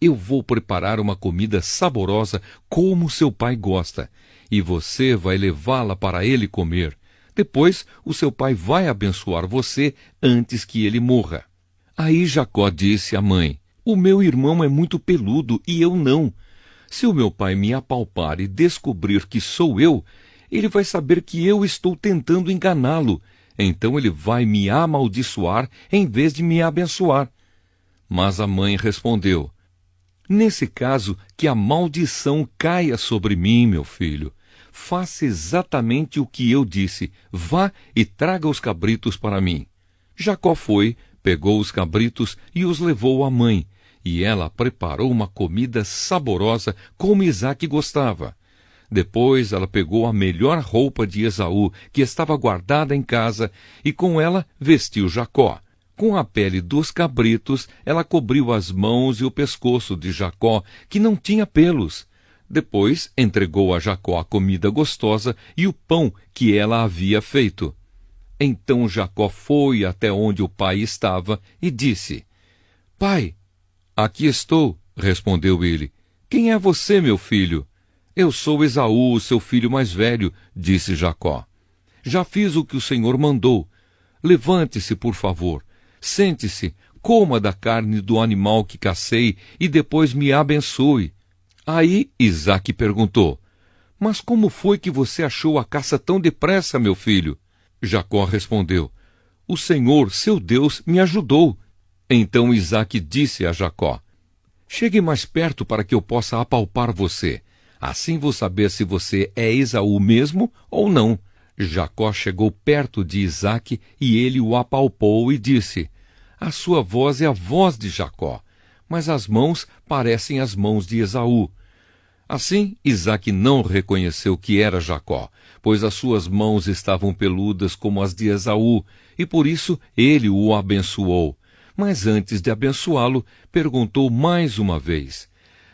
A: Eu vou preparar uma comida saborosa como seu pai gosta, e você vai levá-la para ele comer. Depois, o seu pai vai abençoar você antes que ele morra. Aí Jacó disse à mãe: o meu irmão é muito peludo e eu não. Se o meu pai me apalpar e descobrir que sou eu, ele vai saber que eu estou tentando enganá-lo. Então ele vai me amaldiçoar em vez de me abençoar. Mas a mãe respondeu: nesse caso, que a maldição caia sobre mim, meu filho. Faça exatamente o que eu disse. Vá e traga os cabritos para mim. Jacó foi, pegou os cabritos e os levou à mãe, e ela preparou uma comida saborosa como Isaque gostava. Depois ela pegou a melhor roupa de Esaú, que estava guardada em casa, e com ela vestiu Jacó. Com a pele dos cabritos, ela cobriu as mãos e o pescoço de Jacó, que não tinha pelos. Depois entregou a Jacó a comida gostosa e o pão que ela havia feito. Então Jacó foi até onde o pai estava e disse: pai, aqui estou, respondeu ele. Quem é você, meu filho? Eu sou Esaú, seu filho mais velho, disse Jacó. Já fiz o que o Senhor mandou. Levante-se, por favor. Sente-se, coma da carne do animal que cacei e depois me abençoe. Aí Isaque perguntou: mas como foi que você achou a caça tão depressa, meu filho? Jacó respondeu: o Senhor, seu Deus, me ajudou. Então Isaque disse a Jacó: chegue mais perto para que eu possa apalpar você. Assim vou saber se você é Esaú mesmo ou não. Jacó chegou perto de Isaque e ele o apalpou e disse: a sua voz é a voz de Jacó, mas as mãos parecem as mãos de Esaú. Assim, Isaque não reconheceu que era Jacó, pois as suas mãos estavam peludas como as de Esaú, e por isso ele o abençoou. Mas antes de abençoá-lo, perguntou mais uma vez: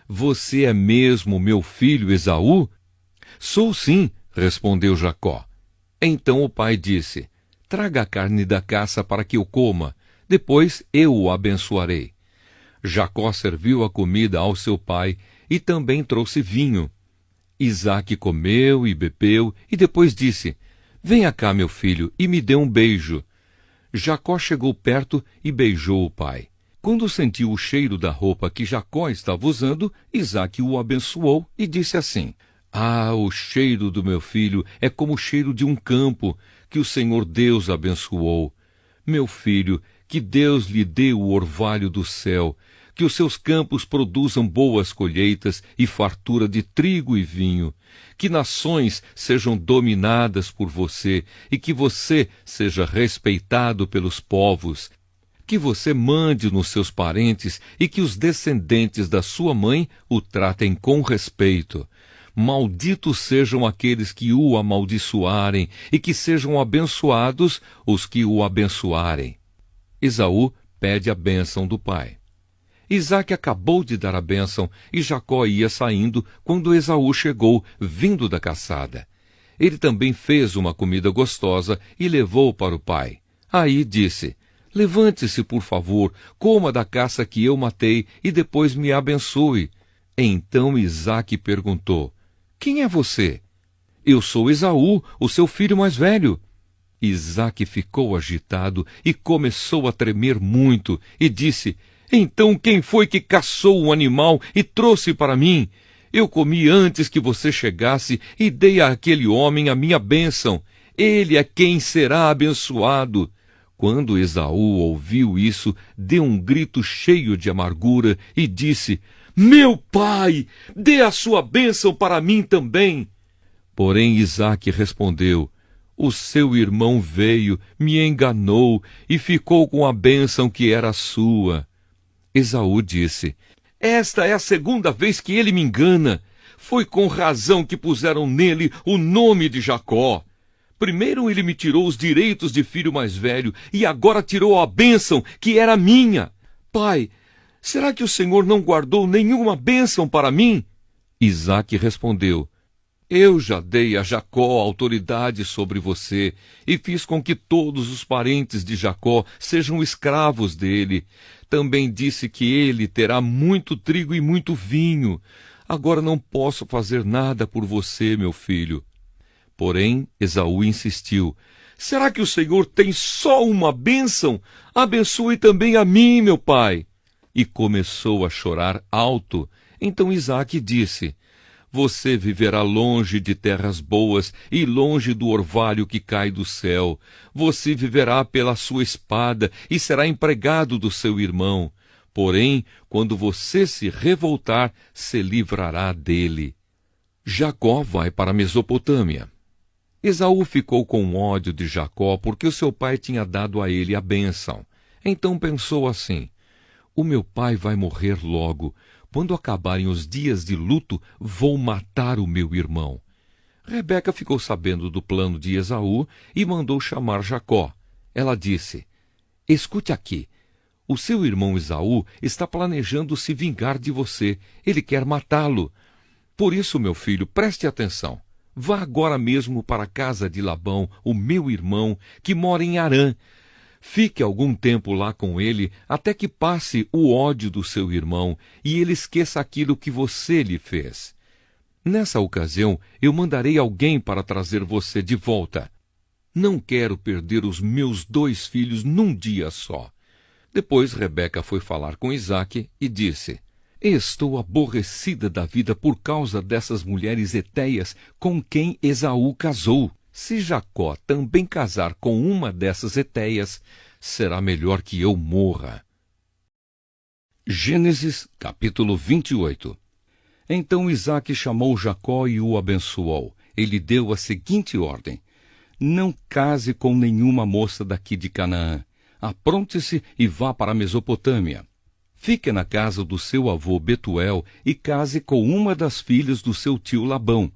A: Você é mesmo meu filho Esaú? Sou sim, respondeu Jacó. Então o pai disse: Traga a carne da caça para que eu coma, depois eu o abençoarei. Jacó serviu a comida ao seu pai e também trouxe vinho. Isaque comeu e bebeu e depois disse: Venha cá, meu filho, e me dê um beijo. Jacó chegou perto e beijou o pai. Quando sentiu o cheiro da roupa que Jacó estava usando, Isaque o abençoou e disse assim: o cheiro do meu filho é como o cheiro de um campo que o Senhor Deus abençoou. Meu filho, que Deus lhe dê o orvalho do céu, que os seus campos produzam boas colheitas e fartura de trigo e vinho, que nações sejam dominadas por você e que você seja respeitado pelos povos, que você mande nos seus parentes e que os descendentes da sua mãe o tratem com respeito. Malditos sejam aqueles que o amaldiçoarem e que sejam abençoados os que o abençoarem. Esaú pede a bênção do pai. Isaque acabou de dar a bênção e Jacó ia saindo quando Esaú chegou, vindo da caçada. Ele também fez uma comida gostosa e levou para o pai. Aí disse: Levante-se, por favor, coma da caça que eu matei e depois me abençoe. Então Isaque perguntou: Quem é você? Eu sou Esaú, o seu filho mais velho. Isaque ficou agitado e começou a tremer muito e disse: Então quem foi que caçou o animal e trouxe para mim? Eu comi antes que você chegasse e dei àquele homem a minha bênção. Ele é quem será abençoado. Quando Esaú ouviu isso, deu um grito cheio de amargura e disse: Meu pai, dê a sua bênção para mim também. Porém Isaque respondeu: O seu irmão veio, me enganou e ficou com a bênção que era sua. Esaú disse: Esta é a segunda vez que ele me engana. Foi com razão que puseram nele o nome de Jacó. Primeiro ele me tirou os direitos de filho mais velho e agora tirou a bênção que era minha. Pai, será que o Senhor não guardou nenhuma bênção para mim? Isaque respondeu: Eu já dei a Jacó autoridade sobre você e fiz com que todos os parentes de Jacó sejam escravos dele. Também disse que ele terá muito trigo e muito vinho. Agora não posso fazer nada por você, meu filho. Porém, Esaú insistiu: Será que o Senhor tem só uma bênção? Abençoe também a mim, meu pai. E começou a chorar alto. Então Isaque disse: Você viverá longe de terras boas e longe do orvalho que cai do céu. Você viverá pela sua espada e será empregado do seu irmão. Porém, quando você se revoltar, se livrará dele. Jacó vai para a Mesopotâmia. Esaú ficou com ódio de Jacó porque o seu pai tinha dado a ele a bênção. Então pensou assim: O meu pai vai morrer logo. Quando acabarem os dias de luto, vou matar o meu irmão. Rebeca ficou sabendo do plano de Esaú e mandou chamar Jacó. Ela disse: Escute aqui. O seu irmão Esaú está planejando se vingar de você. Ele quer matá-lo. Por isso, meu filho, preste atenção. Vá agora mesmo para a casa de Labão, o meu irmão, que mora em Harã. Fique algum tempo lá com ele, até que passe o ódio do seu irmão e ele esqueça aquilo que você lhe fez. Nessa ocasião, eu mandarei alguém para trazer você de volta. Não quero perder os meus 2 filhos num dia só. Depois Rebeca foi falar com Isaque e disse: Estou aborrecida da vida por causa dessas mulheres hetéias com quem Esaú casou. Se Jacó também casar com uma dessas hetéias, será melhor que eu morra. Gênesis, capítulo 28. Então Isaque chamou Jacó e o abençoou. Ele deu a seguinte ordem: Não case com nenhuma moça daqui de Canaã. Apronte-se e vá para a Mesopotâmia. Fique na casa do seu avô Betuel e case com uma das filhas do seu tio Labão.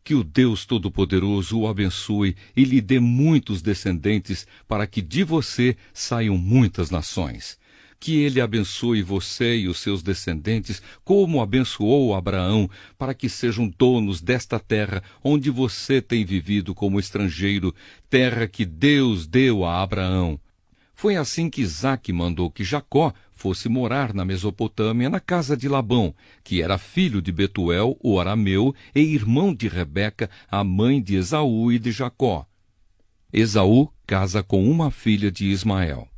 A: Que o Deus Todo-Poderoso o abençoe e lhe dê muitos descendentes, para que de você saiam muitas nações. Que ele abençoe você e os seus descendentes, como abençoou Abraão, para que sejam donos desta terra onde você tem vivido como estrangeiro, terra que Deus deu a Abraão. Foi assim que Isaque mandou que Jacó fosse morar na Mesopotâmia, na casa de Labão, que era filho de Betuel, o arameu, e irmão de Rebeca, a mãe de Esaú e de Jacó. Esaú casa com uma filha de Ismael.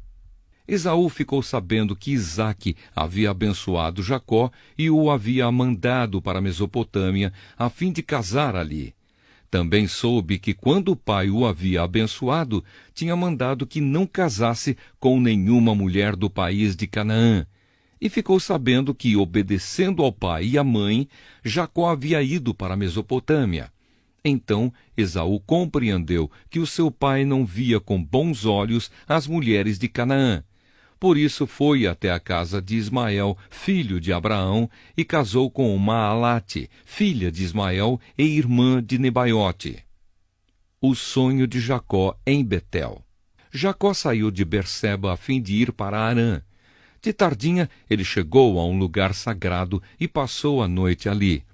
A: Esaú ficou sabendo que Isaque havia abençoado Jacó e o havia mandado para a Mesopotâmia, a fim de casar ali. Também soube que, quando o pai o havia abençoado, tinha mandado que não casasse com nenhuma mulher do país de Canaã. E ficou sabendo que, obedecendo ao pai e à mãe, Jacó havia ido para a Mesopotâmia. Então Esaú compreendeu que o seu pai não via com bons olhos as mulheres de Canaã. Por isso foi até a casa de Ismael, filho de Abraão, e casou com Maalate, filha de Ismael e irmã de Nebaiote. O sonho de Jacó em Betel. Jacó saiu de Berseba a fim de ir para Harã. De tardinha, ele chegou a um lugar sagrado e passou a noite ali.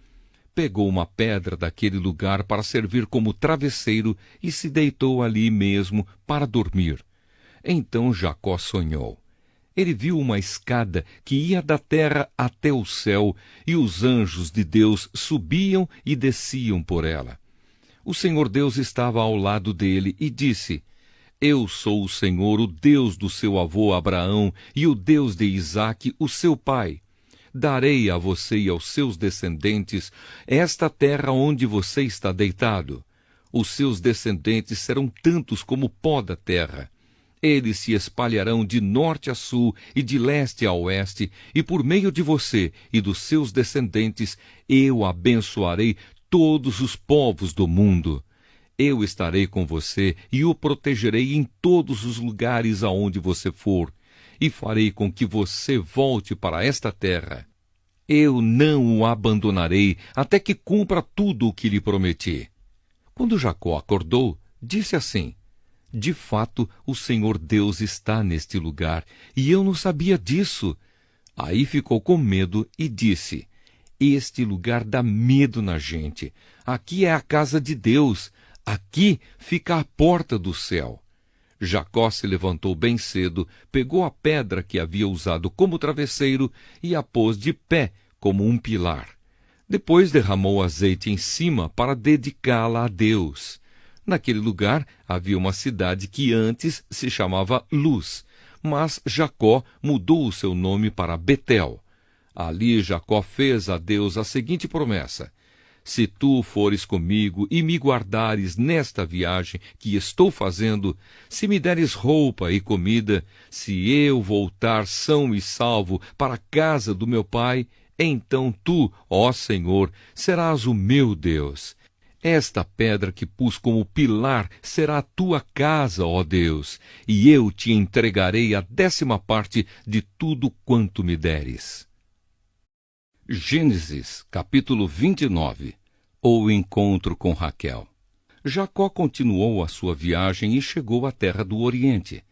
A: Pegou uma pedra daquele lugar para servir como travesseiro e se deitou ali mesmo para dormir. Então Jacó sonhou. Ele viu uma escada que ia da terra até o céu, e os anjos de Deus subiam e desciam por ela. O Senhor Deus estava ao lado dele e disse: Eu sou o Senhor, o Deus do seu avô Abraão e o Deus de Isaque, o seu pai. Darei a você e aos seus descendentes esta terra onde você está deitado. Os seus descendentes serão tantos como o pó da terra. Eles se espalharão de norte a sul e de leste a oeste, e por meio de você e dos seus descendentes eu abençoarei todos os povos do mundo. Eu estarei com você e o protegerei em todos os lugares aonde você for, e farei com que você volte para esta terra. Eu não o abandonarei até que cumpra tudo o que lhe prometi. Quando Jacó acordou, disse assim: De fato, o Senhor Deus está neste lugar, e eu não sabia disso. Aí ficou com medo e disse: Este lugar dá medo na gente. Aqui é a casa de Deus. Aqui fica a porta do céu. Jacó se levantou bem cedo, pegou a pedra que havia usado como travesseiro e a pôs de pé como um pilar. Depois derramou azeite em cima para dedicá-la a Deus. Naquele lugar havia uma cidade que antes se chamava Luz, mas Jacó mudou o seu nome para Betel. Ali Jacó fez a Deus a seguinte promessa: Se tu fores comigo e me guardares nesta viagem que estou fazendo, se me deres roupa e comida, se eu voltar são e salvo para a casa do meu pai, então tu, ó Senhor, serás o meu Deus. Esta pedra que pus como pilar será a tua casa, ó Deus, e eu te entregarei a 10ª parte de tudo quanto me deres. Gênesis, capítulo 29. O encontro com Raquel. Jacó continuou a sua viagem e chegou à terra do Oriente.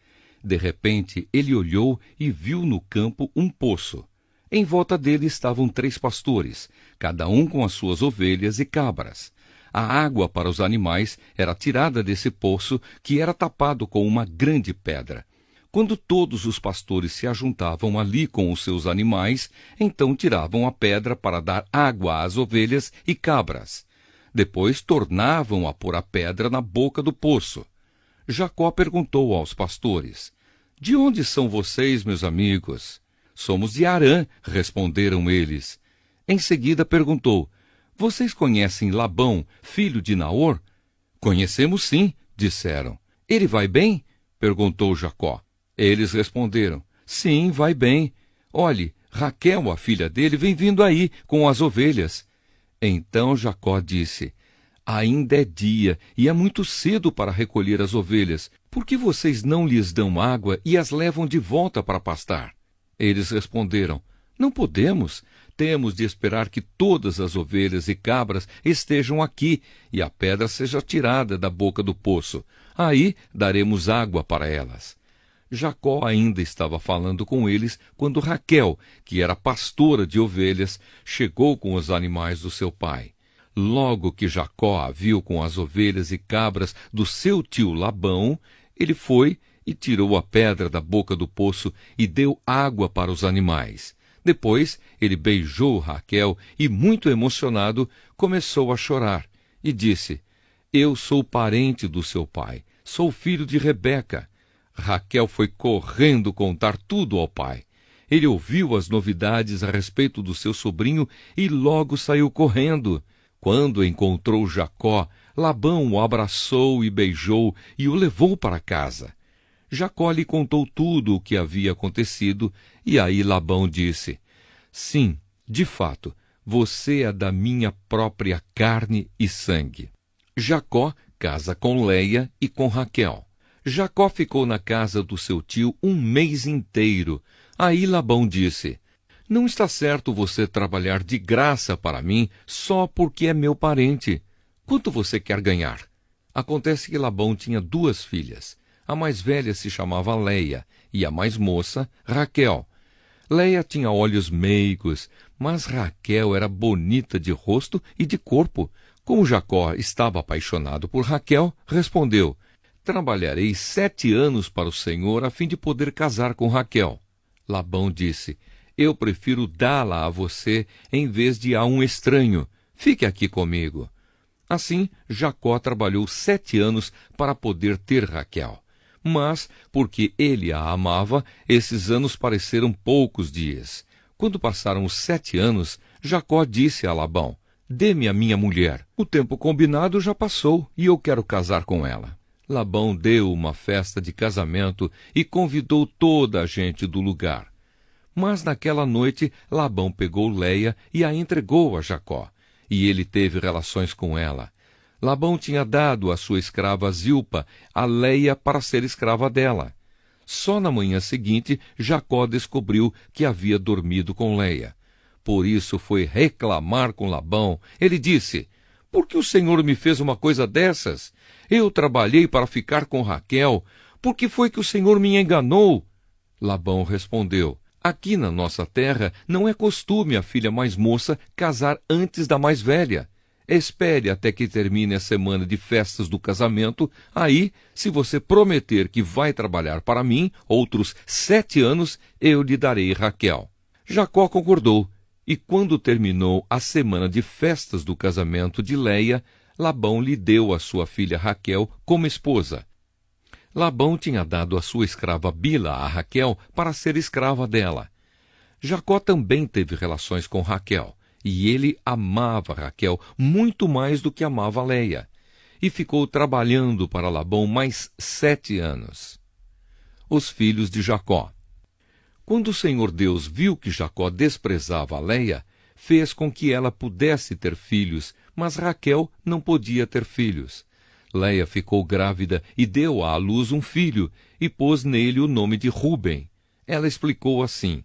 A: De repente, ele olhou e viu no campo um poço. Em volta dele estavam 3 pastores, cada um com as suas ovelhas e cabras. A água para os animais era tirada desse poço, que era tapado com uma grande pedra. Quando todos os pastores se ajuntavam ali com os seus animais, então tiravam a pedra para dar água às ovelhas e cabras. Depois tornavam a pôr a pedra na boca do poço. Jacó perguntou aos pastores: De onde são vocês, meus amigos? Somos de Harã, responderam eles. Em seguida perguntou: Vocês conhecem Labão, filho de Naor? Conhecemos sim, disseram. Ele vai bem? Perguntou Jacó. Eles responderam: Sim, vai bem. Olhe, Raquel, a filha dele, vem vindo aí com as ovelhas. Então Jacó disse: Ainda é dia e é muito cedo para recolher as ovelhas. Por que vocês não lhes dão água e as levam de volta para pastar? Eles responderam: Não podemos. Temos de esperar que todas as ovelhas e cabras estejam aqui e a pedra seja tirada da boca do poço. Aí daremos água para elas. Jacó ainda estava falando com eles quando Raquel, que era pastora de ovelhas, chegou com os animais do seu pai. Logo que Jacó a viu com as ovelhas e cabras do seu tio Labão, ele foi e tirou a pedra da boca do poço e deu água para os animais. Depois ele beijou Raquel e, muito emocionado, começou a chorar e disse: Eu sou parente do seu pai, sou filho de Rebeca. Raquel foi correndo contar tudo ao pai. Ele ouviu as novidades a respeito do seu sobrinho e logo saiu correndo. Quando encontrou Jacó, Labão o abraçou e beijou e o levou para casa. Jacó lhe contou tudo o que havia acontecido, e aí Labão disse: Sim, de fato, você é da minha própria carne e sangue. Jacó casa com Leia e com Raquel. Jacó ficou na casa do seu tio um mês inteiro. Aí Labão disse: Não está certo você trabalhar de graça para mim só porque é meu parente. Quanto você quer ganhar? Acontece que Labão tinha 2 filhas. A mais velha se chamava Leia e a mais moça, Raquel. Leia tinha olhos meigos, mas Raquel era bonita de rosto e de corpo. Como Jacó estava apaixonado por Raquel, respondeu: Trabalharei 7 anos para o Senhor a fim de poder casar com Raquel. Labão disse: Eu prefiro dá-la a você em vez de a um estranho. Fique aqui comigo. Assim, Jacó trabalhou 7 anos para poder ter Raquel. Mas, porque ele a amava, esses anos pareceram poucos dias. Quando passaram os 7 anos, Jacó disse a Labão: Dê-me a minha mulher. O tempo combinado já passou e eu quero casar com ela. Labão deu uma festa de casamento e convidou toda a gente do lugar. Mas naquela noite, Labão pegou Leia e a entregou a Jacó, e ele teve relações com ela. Labão tinha dado a sua escrava Zilpa a Leia para ser escrava dela. Só na manhã seguinte, Jacó descobriu que havia dormido com Leia. Por isso foi reclamar com Labão. Ele disse: Por que o Senhor me fez uma coisa dessas? Eu trabalhei para ficar com Raquel. Por que foi que o Senhor me enganou? Labão respondeu: Aqui na nossa terra não é costume a filha mais moça casar antes da mais velha. Espere até que termine a semana de festas do casamento. Aí, se você prometer que vai trabalhar para mim outros 7 anos, eu lhe darei Raquel. Jacó concordou, e quando terminou a semana de festas do casamento de Leia, Labão lhe deu a sua filha Raquel como esposa. Labão tinha dado a sua escrava Bila a Raquel para ser escrava dela. Jacó também teve relações com Raquel, e ele amava Raquel muito mais do que amava Leia, e ficou trabalhando para Labão mais 7 anos. Os filhos de Jacó. Quando o Senhor Deus viu que Jacó desprezava Leia, fez com que ela pudesse ter filhos, mas Raquel não podia ter filhos. Leia ficou grávida e deu à luz um filho, e pôs nele o nome de Ruben. Ela explicou assim: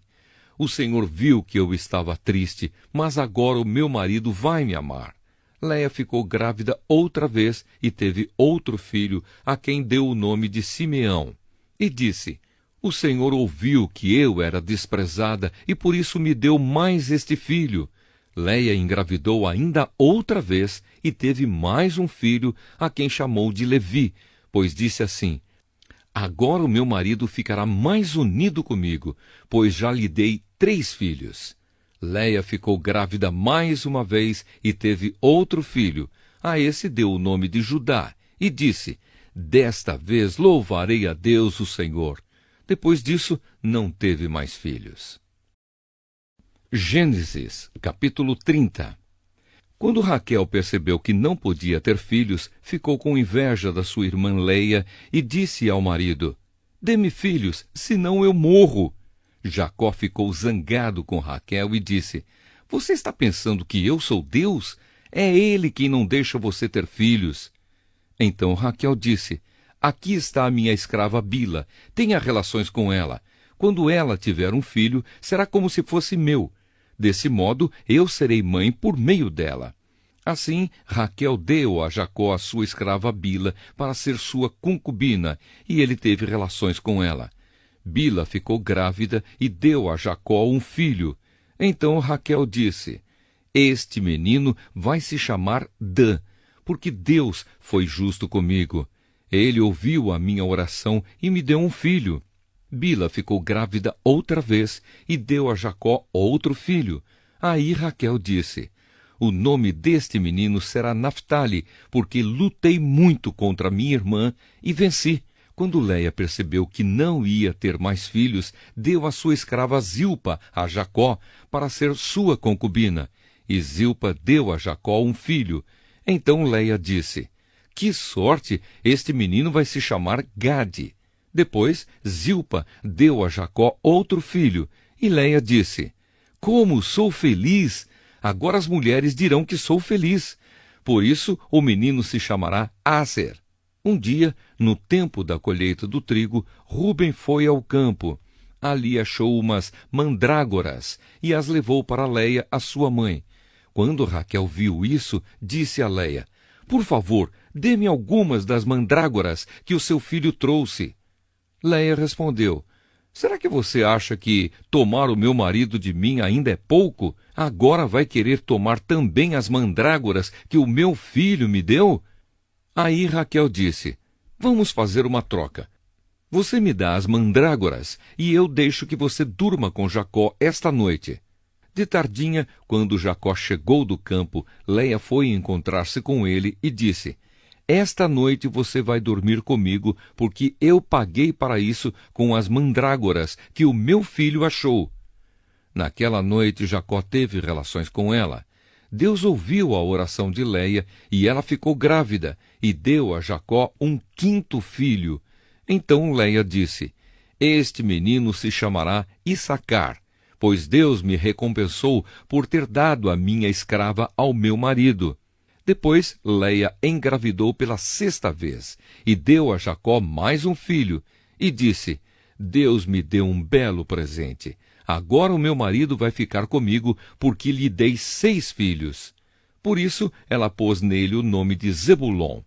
A: O Senhor viu que eu estava triste, mas agora o meu marido vai me amar. Leia ficou grávida outra vez e teve outro filho, a quem deu o nome de Simeão. E disse: O Senhor ouviu que eu era desprezada e por isso me deu mais este filho. Leia engravidou ainda outra vez e teve mais um filho, a quem chamou de Levi, pois disse assim: Agora o meu marido ficará mais unido comigo, pois já lhe dei 3 filhos. Leia ficou grávida mais uma vez e teve outro filho. A esse deu o nome de Judá e disse: Desta vez louvarei a Deus o Senhor. Depois disso, não teve mais filhos. Gênesis, capítulo 30. Quando Raquel percebeu que não podia ter filhos, ficou com inveja da sua irmã Leia e disse ao marido: Dê-me filhos, senão eu morro. Jacó ficou zangado com Raquel e disse: Você está pensando que eu sou Deus? É ele quem não deixa você ter filhos. Então Raquel disse: Aqui está a minha escrava Bila, tenha relações com ela. Quando ela tiver um filho, será como se fosse meu. Desse modo, eu serei mãe por meio dela. Assim, Raquel deu a Jacó a sua escrava Bila para ser sua concubina, e ele teve relações com ela. Bila ficou grávida e deu a Jacó um filho. Então Raquel disse: Este menino vai se chamar Dan, porque Deus foi justo comigo. Ele ouviu a minha oração e me deu um filho. Bila ficou grávida outra vez e deu a Jacó outro filho. Aí Raquel disse: O nome deste menino será Naftali, porque lutei muito contra minha irmã e venci. Quando Léia percebeu que não ia ter mais filhos, deu a sua escrava Zilpa a Jacó para ser sua concubina. E Zilpa deu a Jacó um filho. Então Léia disse: Que sorte! Este menino vai se chamar Gade. Depois Zilpa deu a Jacó outro filho. E Léia disse: Como sou feliz! Agora as mulheres dirão que sou feliz. Por isso o menino se chamará Aser. Um dia, no tempo da colheita do trigo, Rúben foi ao campo. Ali achou umas mandrágoras e as levou para Léia, a sua mãe. Quando Raquel viu isso, disse a Léia: Por favor, dê-me algumas das mandrágoras que o seu filho trouxe. Léia respondeu: Será que você acha que tomar o meu marido de mim ainda é pouco? Agora vai querer tomar também as mandrágoras que o meu filho me deu? Aí Raquel disse: Vamos fazer uma troca. Você me dá as mandrágoras e eu deixo que você durma com Jacó esta noite. De tardinha, quando Jacó chegou do campo, Léia foi encontrar-se com ele e disse: Esta noite você vai dormir comigo, porque eu paguei para isso com as mandrágoras que o meu filho achou. Naquela noite Jacó teve relações com ela. Deus ouviu a oração de Léia e ela ficou grávida e deu a Jacó um quinto filho. Então Léia disse: Este menino se chamará Issacar, pois Deus me recompensou por ter dado a minha escrava ao meu marido. Depois Léia engravidou pela sexta vez e deu a Jacó mais um filho e disse: Deus me deu um belo presente. Agora o meu marido vai ficar comigo, porque lhe dei 6 filhos. Por isso, ela pôs nele o nome de Zebulon.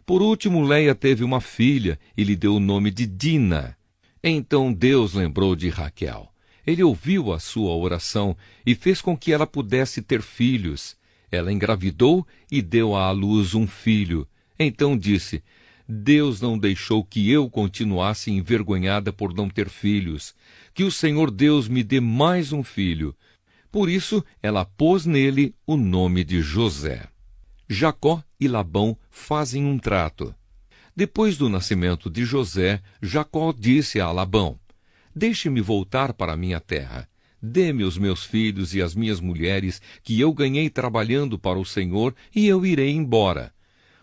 A: Por último, Léia teve uma filha e lhe deu o nome de Dina. Então Deus lembrou de Raquel. Ele ouviu a sua oração e fez com que ela pudesse ter filhos. Ela engravidou e deu à luz um filho. Então disse: Deus não deixou que eu continuasse envergonhada por não ter filhos. Que o Senhor Deus me dê mais um filho. Por isso, ela pôs nele o nome de José. Jacó e Labão fazem um trato. Depois do nascimento de José, Jacó disse a Labão: Deixe-me voltar para minha terra. Dê-me os meus filhos e as minhas mulheres, que eu ganhei trabalhando para o Senhor, e eu irei embora.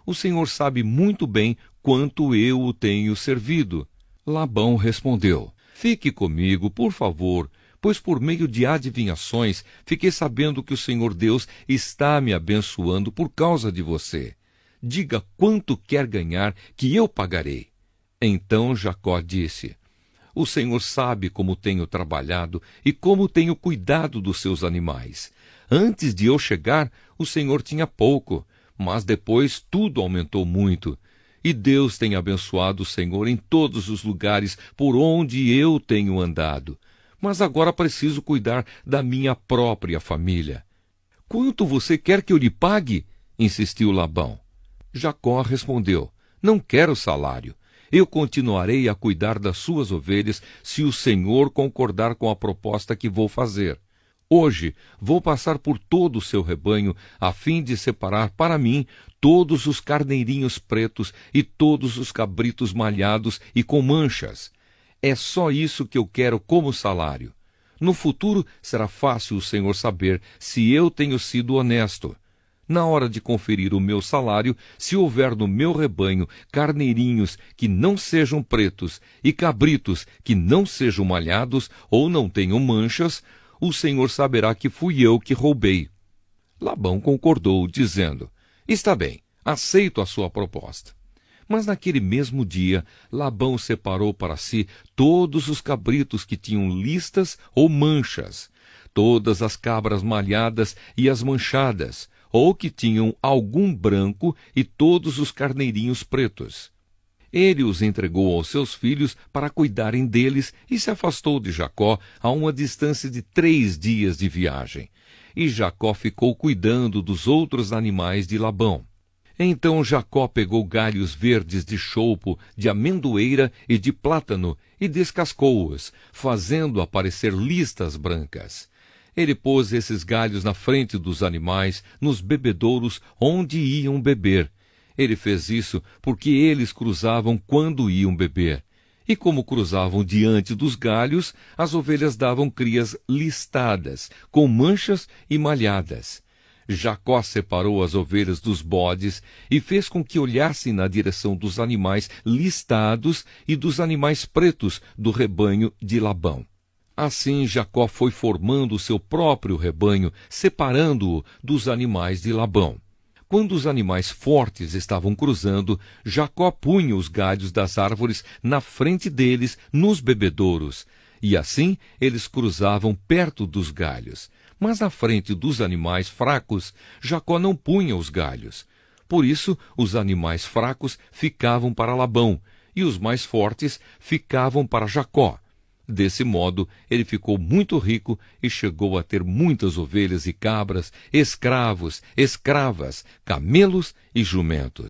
A: O Senhor sabe muito bem quanto eu o tenho servido. Labão respondeu: Fique comigo, por favor, pois por meio de adivinhações fiquei sabendo que o Senhor Deus está me abençoando por causa de você. Diga quanto quer ganhar, que eu pagarei. Então Jacó disse: O Senhor sabe como tenho trabalhado e como tenho cuidado dos seus animais. Antes de eu chegar, o Senhor tinha pouco, mas depois tudo aumentou muito. E Deus tem abençoado o Senhor em todos os lugares por onde eu tenho andado. Mas agora preciso cuidar da minha própria família. Quanto você quer que eu lhe pague? Insistiu Labão. Jacó respondeu: Não quero salário. Eu continuarei a cuidar das suas ovelhas se o Senhor concordar com a proposta que vou fazer. Hoje vou passar por todo o seu rebanho, a fim de separar para mim todos os carneirinhos pretos e todos os cabritos malhados e com manchas. É só isso que eu quero como salário. No futuro será fácil o Senhor saber se eu tenho sido honesto. Na hora de conferir o meu salário, se houver no meu rebanho carneirinhos que não sejam pretos e cabritos que não sejam malhados ou não tenham manchas, o Senhor saberá que fui eu que roubei. Labão concordou, dizendo: Está bem, aceito a sua proposta. Mas naquele mesmo dia, Labão separou para si todos os cabritos que tinham listas ou manchas, todas as cabras malhadas e as manchadas, ou que tinham algum branco, e todos os carneirinhos pretos. Ele os entregou aos seus filhos para cuidarem deles e se afastou de Jacó a uma distância de 3 dias de viagem. E Jacó ficou cuidando dos outros animais de Labão. Então Jacó pegou galhos verdes de choupo, de amendoeira e de plátano e descascou-os, fazendo aparecer listas brancas. Ele pôs esses galhos na frente dos animais, nos bebedouros onde iam beber. Ele fez isso porque eles cruzavam quando iam beber. E como cruzavam diante dos galhos, as ovelhas davam crias listadas, com manchas e malhadas. Jacó separou as ovelhas dos bodes e fez com que olhassem na direção dos animais listados e dos animais pretos do rebanho de Labão. Assim Jacó foi formando o seu próprio rebanho, separando-o dos animais de Labão. Quando os animais fortes estavam cruzando, Jacó punha os galhos das árvores na frente deles, nos bebedouros, e assim eles cruzavam perto dos galhos. Mas na frente dos animais fracos, Jacó não punha os galhos. Por isso, os animais fracos ficavam para Labão, e os mais fortes ficavam para Jacó. Desse modo, ele ficou muito rico e chegou a ter muitas ovelhas e cabras, escravos, escravas, camelos e jumentos.